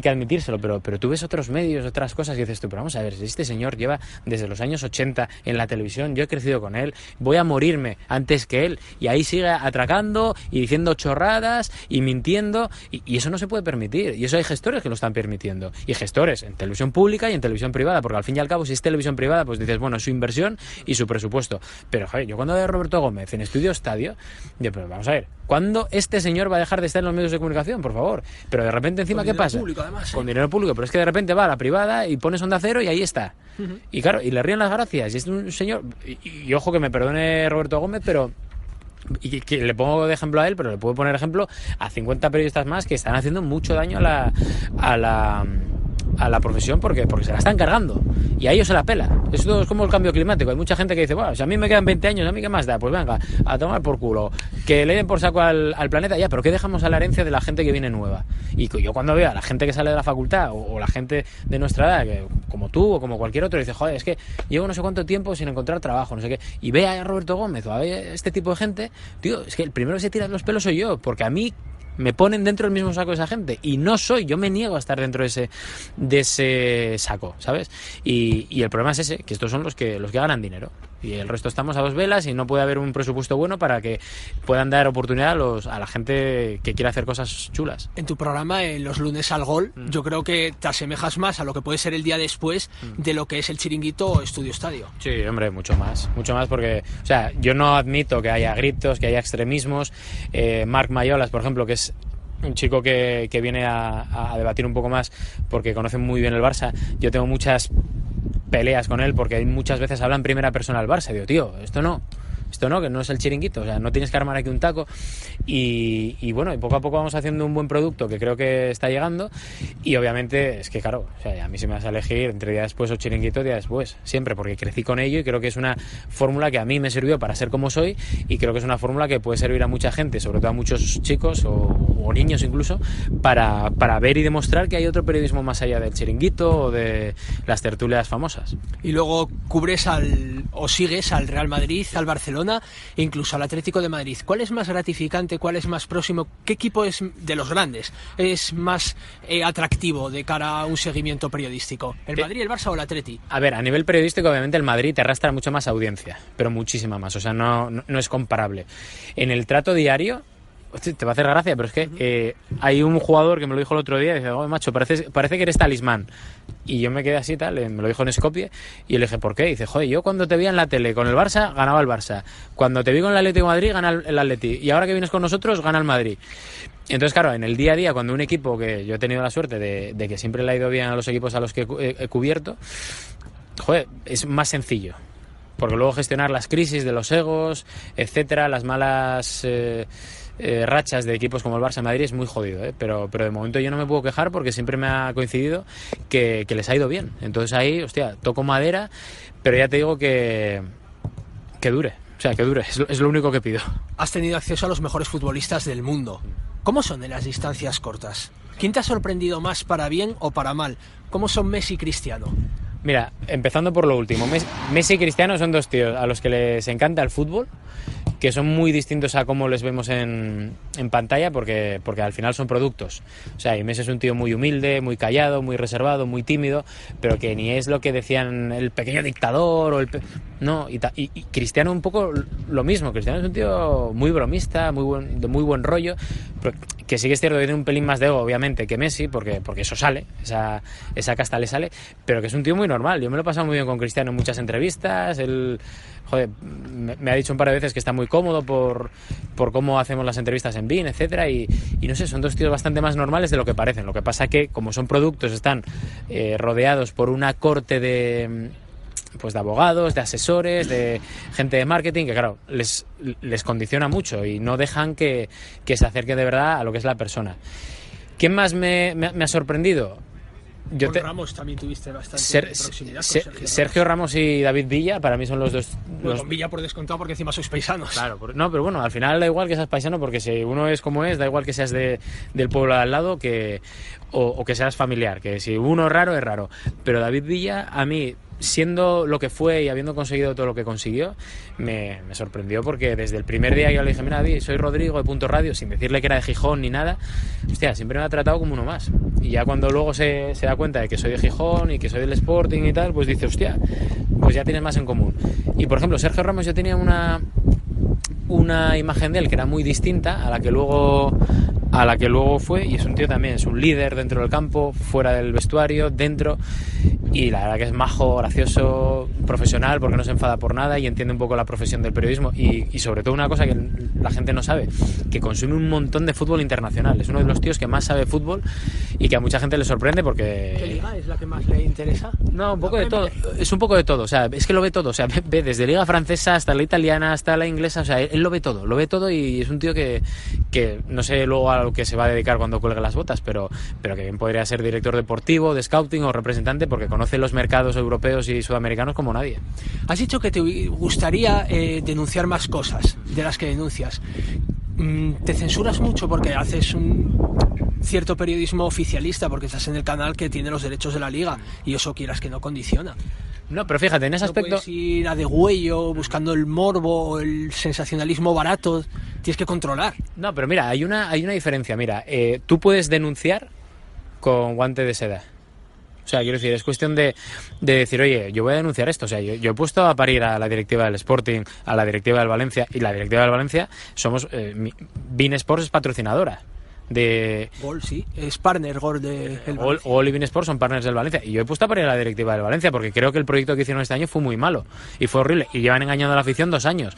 admitírselo, pero tú ves otros medios, otras cosas, y dices tú, pero vamos a ver, si este señor lleva desde los años 80 en la televisión, yo he crecido con él, voy a morirme antes que él, y ahí sigue atracando y diciendo chorradas y mintiendo, y eso no se puede permitir, y eso hay gestores que lo están permitiendo, y gestores en televisión pública y en televisión privada, porque al fin y al cabo, si es televisión privada, pues dices, bueno, es su inversión y su presupuesto. Pero, joder, yo cuando veo a Roberto Gómez en Estudio Estadio, yo, pero vamos a ver, ¿cuándo este señor va a dejar de estar en los medios de comunicación? Por favor. Pero de repente encima, ¿qué pasa?
Público, además,
con dinero público, pero es que de repente va a la privada y pones Onda Cero y ahí está. Uh-huh. Y claro, y le ríen las gracias. Y es un señor, y ojo que me perdone Roberto Gómez, pero... y que le pongo de ejemplo a él, pero le puedo poner ejemplo a 50 periodistas más que están haciendo mucho daño a la profesión porque se la están cargando, y a ellos se la pela. Esto es como el cambio climático. Hay mucha gente que dice, bueno, si a mí me quedan 20 años, ¿a mí qué más da? Pues venga, a tomar por culo, que le den por saco al planeta, ya, pero ¿qué dejamos a la herencia de la gente que viene nueva? Y yo cuando veo a la gente que sale de la facultad o la gente de nuestra edad, que, como tú o como cualquier otro, dice, joder, es que llevo no sé cuánto tiempo sin encontrar trabajo, no sé qué, y ve a Roberto Gómez o a este tipo de gente, tío, es que el primero que se tira de los pelos soy yo, porque a mí me ponen dentro del mismo saco de esa gente, y no soy, yo me niego a estar dentro de ese saco, ¿sabes? Y el problema es ese, que estos son los que ganan dinero, y el resto estamos a dos velas, y no puede haber un presupuesto bueno para que puedan dar oportunidad a la gente que quiera hacer cosas chulas.
En tu programa, en los lunes al gol, yo creo que te asemejas más a lo que puede ser el día después de lo que es el Chiringuito o Estudio Estadio.
Sí, hombre, mucho más, porque, o sea, yo no admito que haya gritos, que haya extremismos. Marc Mayolas, por ejemplo, que es un chico que viene a debatir un poco más porque conoce muy bien el Barça. Yo tengo muchas peleas con él porque muchas veces habla en primera persona del Barça. Digo, tío, esto no, que no es el Chiringuito, o sea, no tienes que armar aquí un taco, y bueno, y poco a poco vamos haciendo un buen producto que creo que está llegando, y obviamente es que, claro, o sea, a mí se me vas a elegir entre día después o Chiringuito, día después, siempre, porque crecí con ello y creo que es una fórmula que a mí me sirvió para ser como soy, y creo que es una fórmula que puede servir a mucha gente, sobre todo a muchos chicos o niños incluso, para ver y demostrar que hay otro periodismo más allá del Chiringuito o de las tertulias famosas.
Y luego cubres o sigues al Real Madrid, al Barcelona e incluso al Atlético de Madrid. ¿Cuál es más gratificante? ¿Cuál es más próximo? ¿Qué equipo es de los grandes es más atractivo de cara a un seguimiento periodístico? ¿El Madrid, el Barça o el Atleti?
A ver, a nivel periodístico obviamente el Madrid te arrastra mucho más audiencia, pero muchísima más, o sea, no es comparable. En el trato diario, te va a hacer gracia, pero es que hay un jugador que me lo dijo el otro día y dice, macho, parece que eres talismán. Y yo me quedé así, tal, me lo dijo en Skopje, y le dije, ¿por qué? Y dice, joder, yo cuando te veía en la tele con el Barça, ganaba el Barça. Cuando te vi con el Atlético de Madrid, gana el Atleti. Y ahora que vienes con nosotros, gana el Madrid. Entonces, claro, en el día a día, cuando un equipo, que yo he tenido la suerte de que siempre le ha ido bien a los equipos a los que he cubierto, joder, es más sencillo. Porque luego gestionar las crisis de los egos, etcétera, las malas rachas de equipos como el Barça Madrid es muy jodido, pero de momento yo no me puedo quejar porque siempre me ha coincidido que les ha ido bien. Entonces ahí, hostia, toco madera, pero ya te digo que dure. O sea, que dure, es lo único que pido.
Has tenido acceso a los mejores futbolistas del mundo. ¿Cómo son en las distancias cortas? ¿Quién te ha sorprendido más para bien o para mal? ¿Cómo son Messi y Cristiano?
Mira, empezando por lo último, Messi y Cristiano son dos tíos a los que les encanta el fútbol, que son muy distintos a cómo les vemos en pantalla, porque al final son productos. O sea, y Messi es un tío muy humilde, muy callado, muy reservado, muy tímido, pero que ni es lo que decían el pequeño dictador o no, y Cristiano un poco lo mismo. Cristiano es un tío muy bromista, de muy buen rollo, pero que sí que es cierto que tiene un pelín más de ego, obviamente, que Messi, porque eso sale, esa casta le sale, pero que es un tío muy normal. Yo me lo he pasado muy bien con Cristiano en muchas entrevistas. Él, joder, me ha dicho un par de veces que está muy cómodo por cómo hacemos las entrevistas en BIN, etcétera, y no sé, son dos tíos bastante más normales de lo que parecen. Lo que pasa que, como son productos, están rodeados por una corte de abogados, de asesores, de gente de marketing, que claro, les condiciona mucho y no dejan que se acerque de verdad a lo que es la persona. ¿Quién más me ha sorprendido?
Con Ramos también tuviste bastante proximidad.
Sergio Ramos y David Villa, para mí son los dos.
Con Villa por descontado, porque encima sois paisanos.
Claro, no, pero bueno, al final da igual que seas paisano, porque si uno es como es, da igual que seas del pueblo de al lado o que seas familiar, que si uno es raro, es raro. Pero David Villa, a mí, siendo lo que fue y habiendo conseguido todo lo que consiguió, me sorprendió, porque desde el primer día yo le dije, mira, David, soy Rodrigo de Punto Radio, sin decirle que era de Gijón ni nada, hostia, siempre me ha tratado como uno más. Y ya cuando luego se da cuenta de que soy de Gijón y que soy del Sporting y tal, pues dice, hostia, pues ya tienes más en común. Y por ejemplo, Sergio Ramos, yo tenía una imagen de él que era muy distinta a la que luego fue, y es un tío también, es un líder dentro del campo, fuera del vestuario, dentro, y la verdad que es majo, gracioso, profesional, porque no se enfada por nada y entiende un poco la profesión del periodismo, y sobre todo una cosa que la gente no sabe, que consume un montón de fútbol internacional. Es uno de los tíos que más sabe fútbol y que a mucha gente le sorprende porque...
¿Qué liga es la que más le interesa?
No, un poco de todo, es un poco de todo, o sea, es que lo ve todo, o sea, ve desde liga francesa hasta la italiana, hasta la inglesa, o sea, él lo ve todo y es un tío que no sé luego a lo que se va a dedicar cuando cuelgue las botas, pero que bien podría ser director deportivo, de scouting o representante, porque conoce los mercados europeos y sudamericanos como nadie.
Has dicho que te gustaría denunciar más cosas de las que denuncias. ¿Te censuras mucho porque haces un cierto periodismo oficialista, porque estás en el canal que tiene los derechos de la liga y eso, quieras que no, condiciona?
No, pero fíjate, en ese aspecto...
No puedes ir a degüello buscando el morbo o el sensacionalismo barato, tienes que controlar.
No, pero mira, hay una diferencia. Mira, tú puedes denunciar con guante de seda. O sea, quiero decir, es cuestión de decir, oye, yo voy a denunciar esto. O sea, yo he puesto a parir a la directiva del Sporting, a la directiva del Valencia, y la directiva del Valencia somos... BIN Sports es patrocinadora de...
Gol, sí, es partner Gol de
Gol y BIN Sports son partners del Valencia, y yo he puesto a parir a la directiva del Valencia porque creo que el proyecto que hicieron este año fue muy malo y fue horrible, y llevan engañando a la afición 2 años,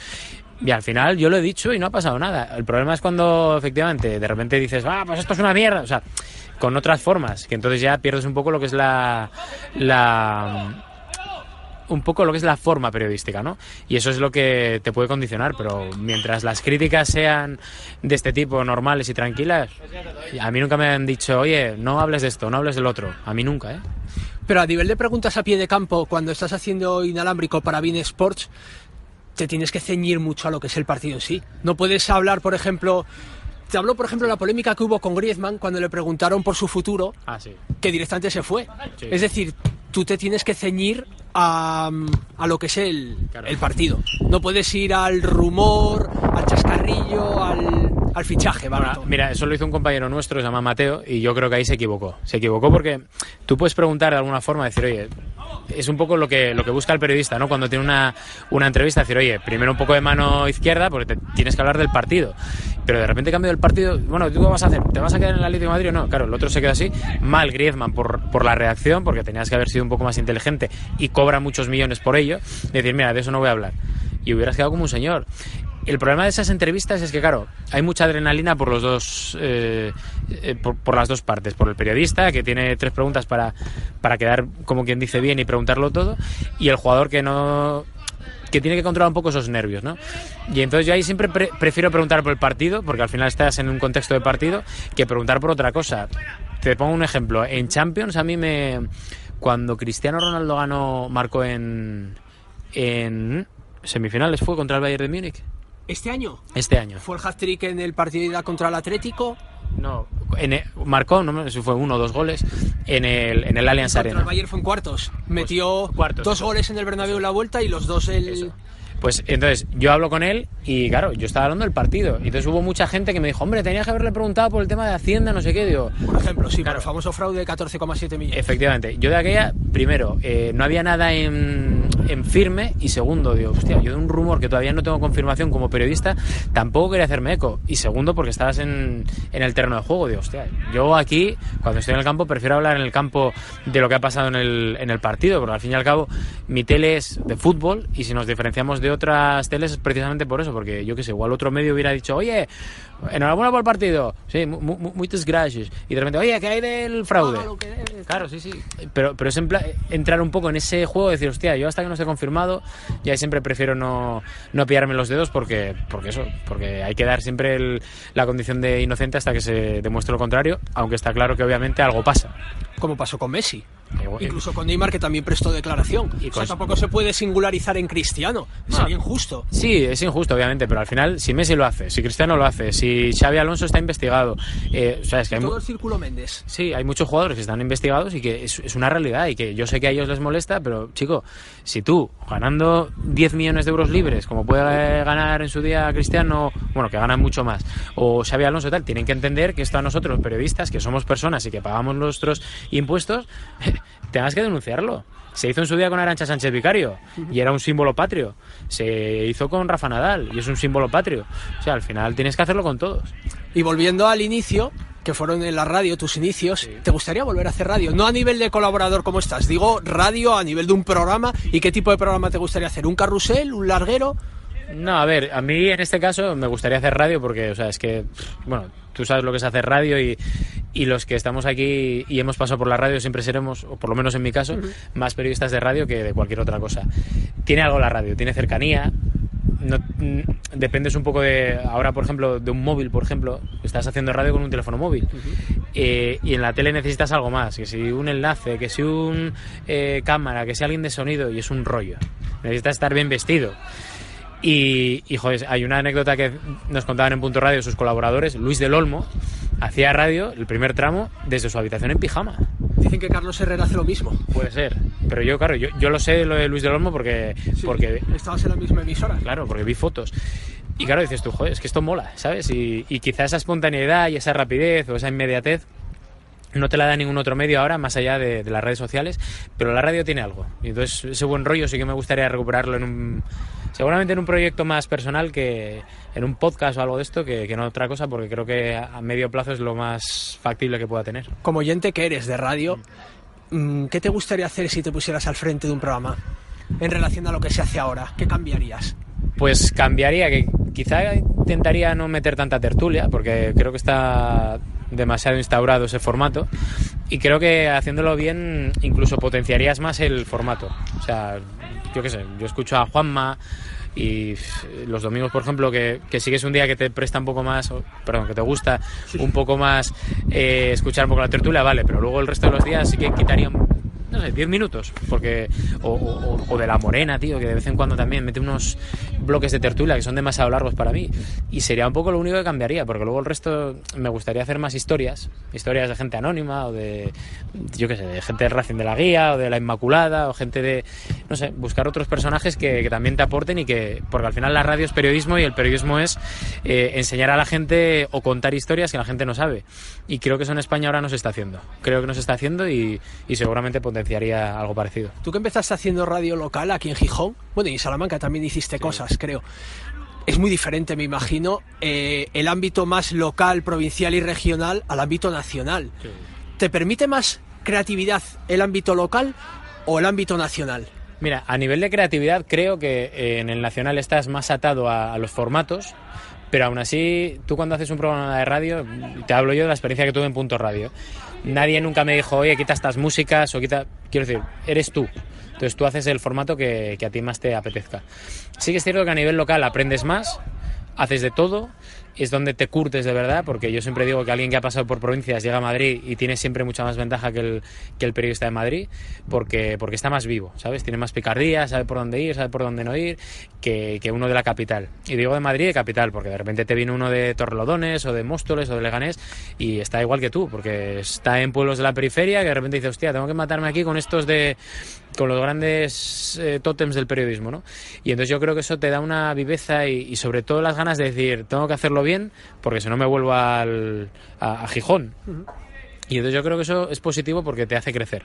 y al final yo lo he dicho y no ha pasado nada. El problema es cuando efectivamente de repente dices, pues esto es una mierda, o sea, con otras formas, que entonces ya pierdes un poco lo que es un poco lo que es la forma periodística, ¿no? Y eso es lo que te puede condicionar, pero mientras las críticas sean de este tipo, normales y tranquilas, a mí nunca me han dicho, oye, no hables de esto, no hables del otro. A mí nunca, ¿eh?
Pero a nivel de preguntas a pie de campo, cuando estás haciendo inalámbrico para BIN Sports, te tienes que ceñir mucho a lo que es el partido en sí. No puedes hablar, por ejemplo... Te habló, por ejemplo, la polémica que hubo con Griezmann cuando le preguntaron por su futuro,
sí,
que directamente se fue.
Sí.
Es decir, tú te tienes que ceñir a lo que es el partido. No puedes ir al rumor, al chascarrillo, al fichaje, barato.
Mira, eso lo hizo un compañero nuestro, se llama Mateo, y yo creo que ahí se equivocó. Se equivocó porque tú puedes preguntar de alguna forma, decir, oye, es un poco lo que busca el periodista, ¿no? Cuando tiene una entrevista, decir, oye, primero un poco de mano izquierda porque tienes que hablar del partido. Pero de repente cambio del partido, bueno, ¿tú qué vas a hacer? ¿Te vas a quedar en el Atlético de Madrid o no? Claro, el otro se queda así. Mal Griezmann por la reacción, porque tenías que haber sido un poco más inteligente y cobra muchos millones por ello. Decir, mira, de eso no voy a hablar. Y hubieras quedado como un señor. El problema de esas entrevistas es que, claro, hay mucha adrenalina por los dos, por las dos partes. Por el periodista, que tiene 3 preguntas para quedar, como quien dice, bien y preguntarlo todo, y el jugador que tiene que controlar un poco esos nervios, ¿no? Y entonces yo ahí siempre prefiero preguntar por el partido, porque al final estás en un contexto de partido, que preguntar por otra cosa. Te pongo un ejemplo. En Champions, a mí cuando Cristiano Ronaldo marcó en semifinales, fue contra el Bayern de Múnich.
¿Este año?
Este año.
¿Fue el hat-trick en el partido de ida contra el Atlético?
No, marcó, no sé si fue 1 o 2 goles en el Allianz Arena.
El Bayern fue en cuartos. Metió
cuartos,
2 goles en el Bernabéu en la vuelta y los 2
Eso. Pues entonces yo hablo con él y claro, yo estaba hablando del partido. Y entonces hubo mucha gente que me dijo, hombre, tenías que haberle preguntado por el tema de Hacienda, no sé qué. Digo,
por ejemplo, sí,
claro,
por el famoso fraude de 14,7 millones.
Efectivamente. Yo de aquella, primero, no había nada en firme, y segundo, digo, hostia, yo de un rumor que todavía no tengo confirmación como periodista, tampoco quería hacerme eco. Y segundo, porque estabas en el terreno de juego. Digo, hostia, yo aquí, cuando estoy en el campo, prefiero hablar en el campo de lo que ha pasado en el partido, porque al fin y al cabo mi tele es de fútbol, y si nos diferenciamos de otras teles es precisamente por eso, porque yo qué sé, igual otro medio hubiera dicho, oye, enhorabuena por el partido, sí, muchas gracias, y de repente, oye, ¿qué hay del fraude? Claro, sí, pero es entrar un poco en ese juego, decir, hostia, yo hasta que no esté confirmado, ya siempre prefiero no pillarme los dedos, porque hay que dar siempre la condición de inocente hasta que se demuestre lo contrario, aunque está claro que obviamente algo pasa.
Como pasó con Messi. Incluso con Neymar, que también prestó declaración. O sea, tampoco se puede singularizar en Cristiano. Sería injusto.
Sí, es injusto, obviamente, pero al final, si Messi lo hace, si Cristiano lo hace, si Xavi Alonso está investigado, o sea, es que hay
todo el círculo Méndez.
Sí, hay muchos jugadores que están investigados y que es una realidad, y que yo sé que a ellos les molesta, pero chico, si tú, ganando 10 millones de euros libres, como puede ganar en su día Cristiano, bueno, que ganan mucho más, o Xavi Alonso y tal, tienen que entender que esto a nosotros, periodistas, que somos personas y que pagamos nuestros impuestos, tengas que denunciarlo. Se hizo en su día con Arantxa Sánchez Vicario y era un símbolo patrio. Se hizo con Rafa Nadal y es un símbolo patrio. O sea, al final tienes que hacerlo con todos.
Y volviendo al inicio, que fueron en la radio tus inicios, sí. ¿Te gustaría volver a hacer radio? No a nivel de colaborador como estás, digo radio a nivel de un programa. ¿Y qué tipo de programa te gustaría hacer? ¿Un carrusel? ¿Un larguero?
No, a ver, a mí en este caso me gustaría hacer radio porque, o sea, es que, bueno, tú sabes lo que es hacer radio y los que estamos aquí y hemos pasado por la radio siempre seremos, o por lo menos en mi caso, más periodistas de radio que de cualquier otra cosa. Tiene algo la radio, tiene cercanía, no, dependes un poco de, ahora por ejemplo, de un móvil, por ejemplo, estás haciendo radio con un teléfono móvil, y en la tele necesitas algo más, que si un enlace, que si un cámara, que si alguien de sonido, y es un rollo, necesitas estar bien vestido. Y joder, hay una anécdota que nos contaban en Punto Radio sus colaboradores. Luis del Olmo hacía radio, el primer tramo, desde su habitación en pijama.
Dicen que Carlos Herrera hace lo mismo.
Puede ser, pero yo, claro, yo lo sé, lo de Luis del Olmo, porque
estabas en la misma emisora.
Claro, porque vi fotos. Y claro, dices tú, joder, es que esto mola, ¿sabes? Y quizá esa espontaneidad y esa rapidez o esa inmediatez no te la da ningún otro medio ahora, más allá de las redes sociales, pero la radio tiene algo. Y entonces ese buen rollo sí que me gustaría recuperarlo seguramente en un proyecto más personal, que en un podcast o algo de esto, que en otra cosa, porque creo que a medio plazo es lo más factible que pueda tener.
Como oyente que eres de radio, ¿qué te gustaría hacer si te pusieras al frente de un programa en relación a lo que se hace ahora? ¿Qué cambiarías?
Pues cambiaría, que quizá intentaría no meter tanta tertulia, porque creo que está demasiado instaurado ese formato, y creo que haciéndolo bien incluso potenciarías más el formato. O sea, yo qué sé, yo escucho a Juanma y los domingos, por ejemplo, que sí que es un día que te presta un poco más, que te gusta un poco más escuchar un poco la tertulia, vale, pero luego el resto de los días sí que quitaría no sé, 10 minutos, porque o de La Morena, tío, que de vez en cuando también mete unos bloques de tertulia que son demasiado largos para mí, y sería un poco lo único que cambiaría, porque luego el resto me gustaría hacer más historias de gente anónima, o de, yo qué sé, de gente del Racing de la Guía, o de la Inmaculada, o gente de, no sé, buscar otros personajes que también te aporten, y que, porque al final la radio es periodismo, y el periodismo es enseñar a la gente o contar historias que la gente no sabe, y creo que eso en España ahora no se está haciendo, y seguramente potenciaría algo parecido.
Tú que empezaste haciendo radio local aquí en Gijón, bueno, y en Salamanca también hiciste cosas, creo. Es muy diferente, me imagino, el ámbito más local, provincial y regional al ámbito nacional. Sí. ¿Te permite más creatividad el ámbito local o el ámbito nacional?
Mira, a nivel de creatividad creo que en el nacional estás más atado a los formatos, pero aún así, tú cuando haces un programa de radio, te hablo yo de la experiencia que tuve en Punto Radio. Nadie nunca me dijo, oye, quita estas músicas, o quita... Quiero decir, eres tú. Entonces tú haces el formato que a ti más te apetezca. Sí que es cierto que a nivel local aprendes más, haces de todo, es donde te curtes de verdad, porque yo siempre digo que alguien que ha pasado por provincias llega a Madrid y tiene siempre mucha más ventaja que el periodista de Madrid, porque está más vivo, ¿sabes? Tiene más picardía, sabe por dónde ir, sabe por dónde no ir, que uno de la capital. Y digo de Madrid y de capital, porque de repente te viene uno de Torrelodones, o de Móstoles, o de Leganés, y está igual que tú, porque está en pueblos de la periferia, que de repente dice, hostia, tengo que matarme aquí con los grandes tótems del periodismo, ¿no? Y entonces yo creo que eso te da una viveza y sobre todo las ganas de decir, tengo que hacerlo bien, porque si no me vuelvo a Gijón. Uh-huh. Y entonces yo creo que eso es positivo porque te hace crecer,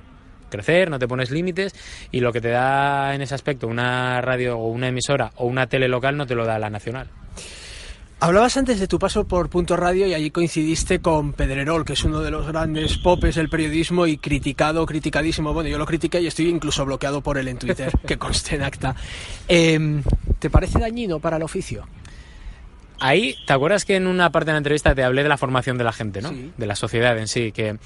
no te pones límites, y lo que te da en ese aspecto una radio o una emisora o una tele local no te lo da la nacional.
Hablabas antes de tu paso por Punto Radio y allí coincidiste con Pedrerol, que es uno de los grandes popes del periodismo y criticadísimo. Bueno, yo lo critiqué y estoy incluso bloqueado por él en Twitter, que conste en acta. ¿Te parece dañino para el oficio?
Ahí, ¿te acuerdas que en una parte de la entrevista te hablé de la formación de la gente, ¿no?
Sí.
De la sociedad en sí, que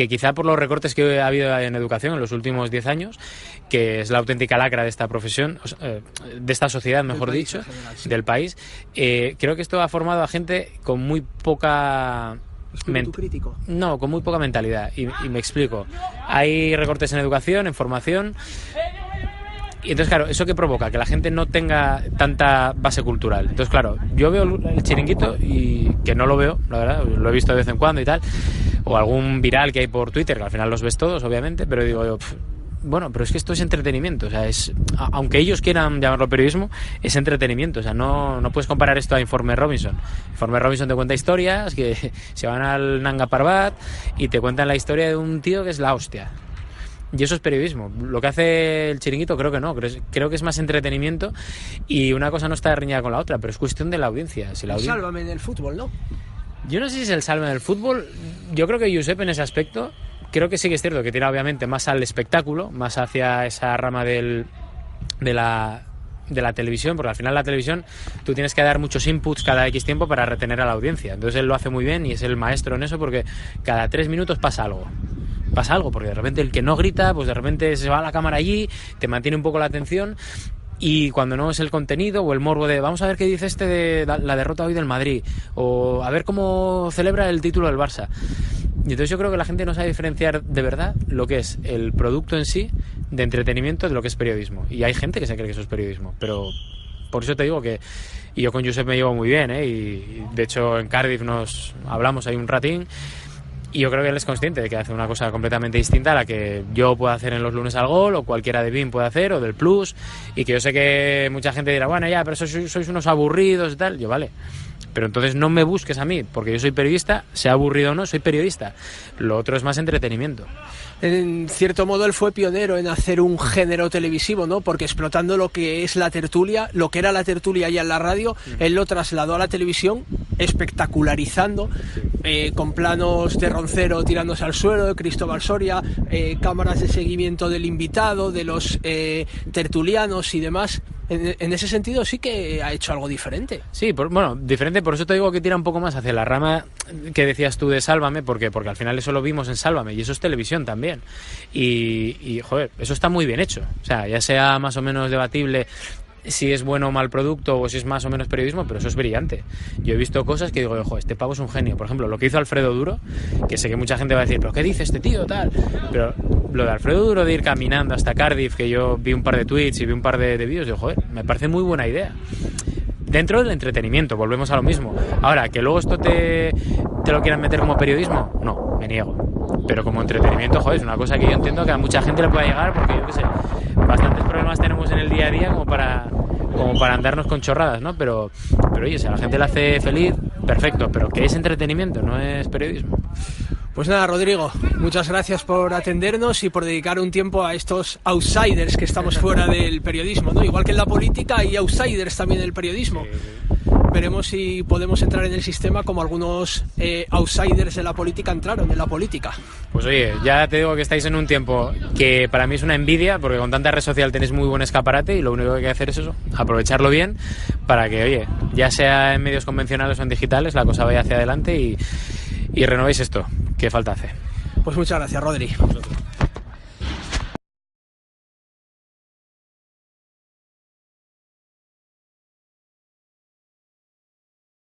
quizá por los recortes que ha habido en educación en los últimos 10 años, que es la auténtica lacra de esta profesión, de esta sociedad, mejor dicho, general, sí, del país, creo que esto ha formado a gente con muy poca...
crítico.
No, con muy poca mentalidad, y me explico. Hay recortes en educación, en formación, y entonces, claro, ¿eso qué provoca? Que la gente no tenga tanta base cultural. Entonces, claro, yo veo el Chiringuito, y que no lo veo, la verdad, lo he visto de vez en cuando y tal, o algún viral que hay por Twitter, que al final los ves todos, obviamente, pero digo yo, bueno, pero es que esto es entretenimiento, o sea, aunque ellos quieran llamarlo periodismo, es entretenimiento, o sea, no puedes comparar esto a Informe Robinson. Informe Robinson te cuenta historias que se van al Nanga Parbat y te cuentan la historia de un tío que es la hostia. Y eso es periodismo. Lo que hace el Chiringuito creo que no, creo que es más entretenimiento, y una cosa no está riñada con la otra, pero es cuestión de la audiencia. Si la
Sálvame en el fútbol, ¿no?
Yo no sé si es el Sálvame del fútbol. Yo creo que Josep en ese aspecto, creo que sí que es cierto que tira obviamente más al espectáculo, más hacia esa rama de la televisión, porque al final la televisión tú tienes que dar muchos inputs cada X tiempo para retener a la audiencia. Entonces él lo hace muy bien y es el maestro en eso, porque cada 3 minutos pasa algo, porque de repente el que no grita, pues de repente se va a la cámara allí, te mantiene un poco la atención, y cuando no es el contenido o el morbo de vamos a ver qué dice de la derrota hoy del Madrid, o a ver cómo celebra el título del Barça. Y entonces yo creo que la gente no sabe diferenciar de verdad lo que es el producto en sí de entretenimiento de lo que es periodismo, y hay gente que se cree que eso es periodismo, pero por eso te digo que, y yo con Josep me llevo muy bien, y de hecho en Cardiff nos hablamos ahí un ratín, y yo creo que él es consciente de que hace una cosa completamente distinta a la que yo puedo hacer en los lunes al gol, o cualquiera de BIM puede hacer, o del Plus, y que yo sé que mucha gente dirá, bueno, ya, pero sois unos aburridos y tal. Yo, vale, pero entonces no me busques a mí, porque yo soy periodista, sea aburrido o no, soy periodista. Lo otro es más entretenimiento.
En cierto modo él fue pionero en hacer un género televisivo, ¿no? Porque explotando lo que es la tertulia, lo que era la tertulia ya en la radio, él lo trasladó a la televisión, espectacularizando, con planos de Roncero tirándose al suelo, de Cristóbal Soria, cámaras de seguimiento del invitado, de los tertulianos y demás. En ese sentido sí que ha hecho algo diferente.
Sí, diferente, por eso te digo que tira un poco más hacia la rama que decías tú de Sálvame, porque al final eso lo vimos en Sálvame, y eso es televisión también. Y joder, eso está muy bien hecho. O sea, ya sea más o menos debatible si es bueno o mal producto o si es más o menos periodismo, pero eso es brillante. Yo he visto cosas que digo, ojo, este pavo es un genio. Por ejemplo, lo que hizo Alfredo Duro, que sé que mucha gente va a decir, pero ¿qué dice este tío tal? Pero lo de Alfredo Duro de ir caminando hasta Cardiff, que yo vi un par de tweets y vi un par de vídeos, digo, joder, me parece muy buena idea. Dentro del entretenimiento, volvemos a lo mismo. Ahora, que luego esto te lo quieran meter como periodismo, no, me niego. Pero como entretenimiento, joder, es una cosa que yo entiendo que a mucha gente le pueda llegar, porque yo qué sé, bastantes problemas tenemos en el día a día como para andarnos con chorradas, ¿no? Pero oye, si a la gente le hace feliz, perfecto, pero que es entretenimiento, no es periodismo.
Pues nada, Rodrigo, muchas gracias por atendernos y por dedicar un tiempo a estos outsiders que estamos fuera del periodismo, ¿no? Igual que en la política hay outsiders también en el periodismo. Veremos si podemos entrar en el sistema como algunos outsiders de la política entraron en la política.
Pues oye, ya te digo que estáis en un tiempo que para mí es una envidia, porque con tanta red social tenéis muy buen escaparate y lo único que hay que hacer es eso, aprovecharlo bien para que, oye, ya sea en medios convencionales o en digitales, la cosa vaya hacia adelante y renovéis esto, que falta hace.
Pues muchas gracias, Rodri.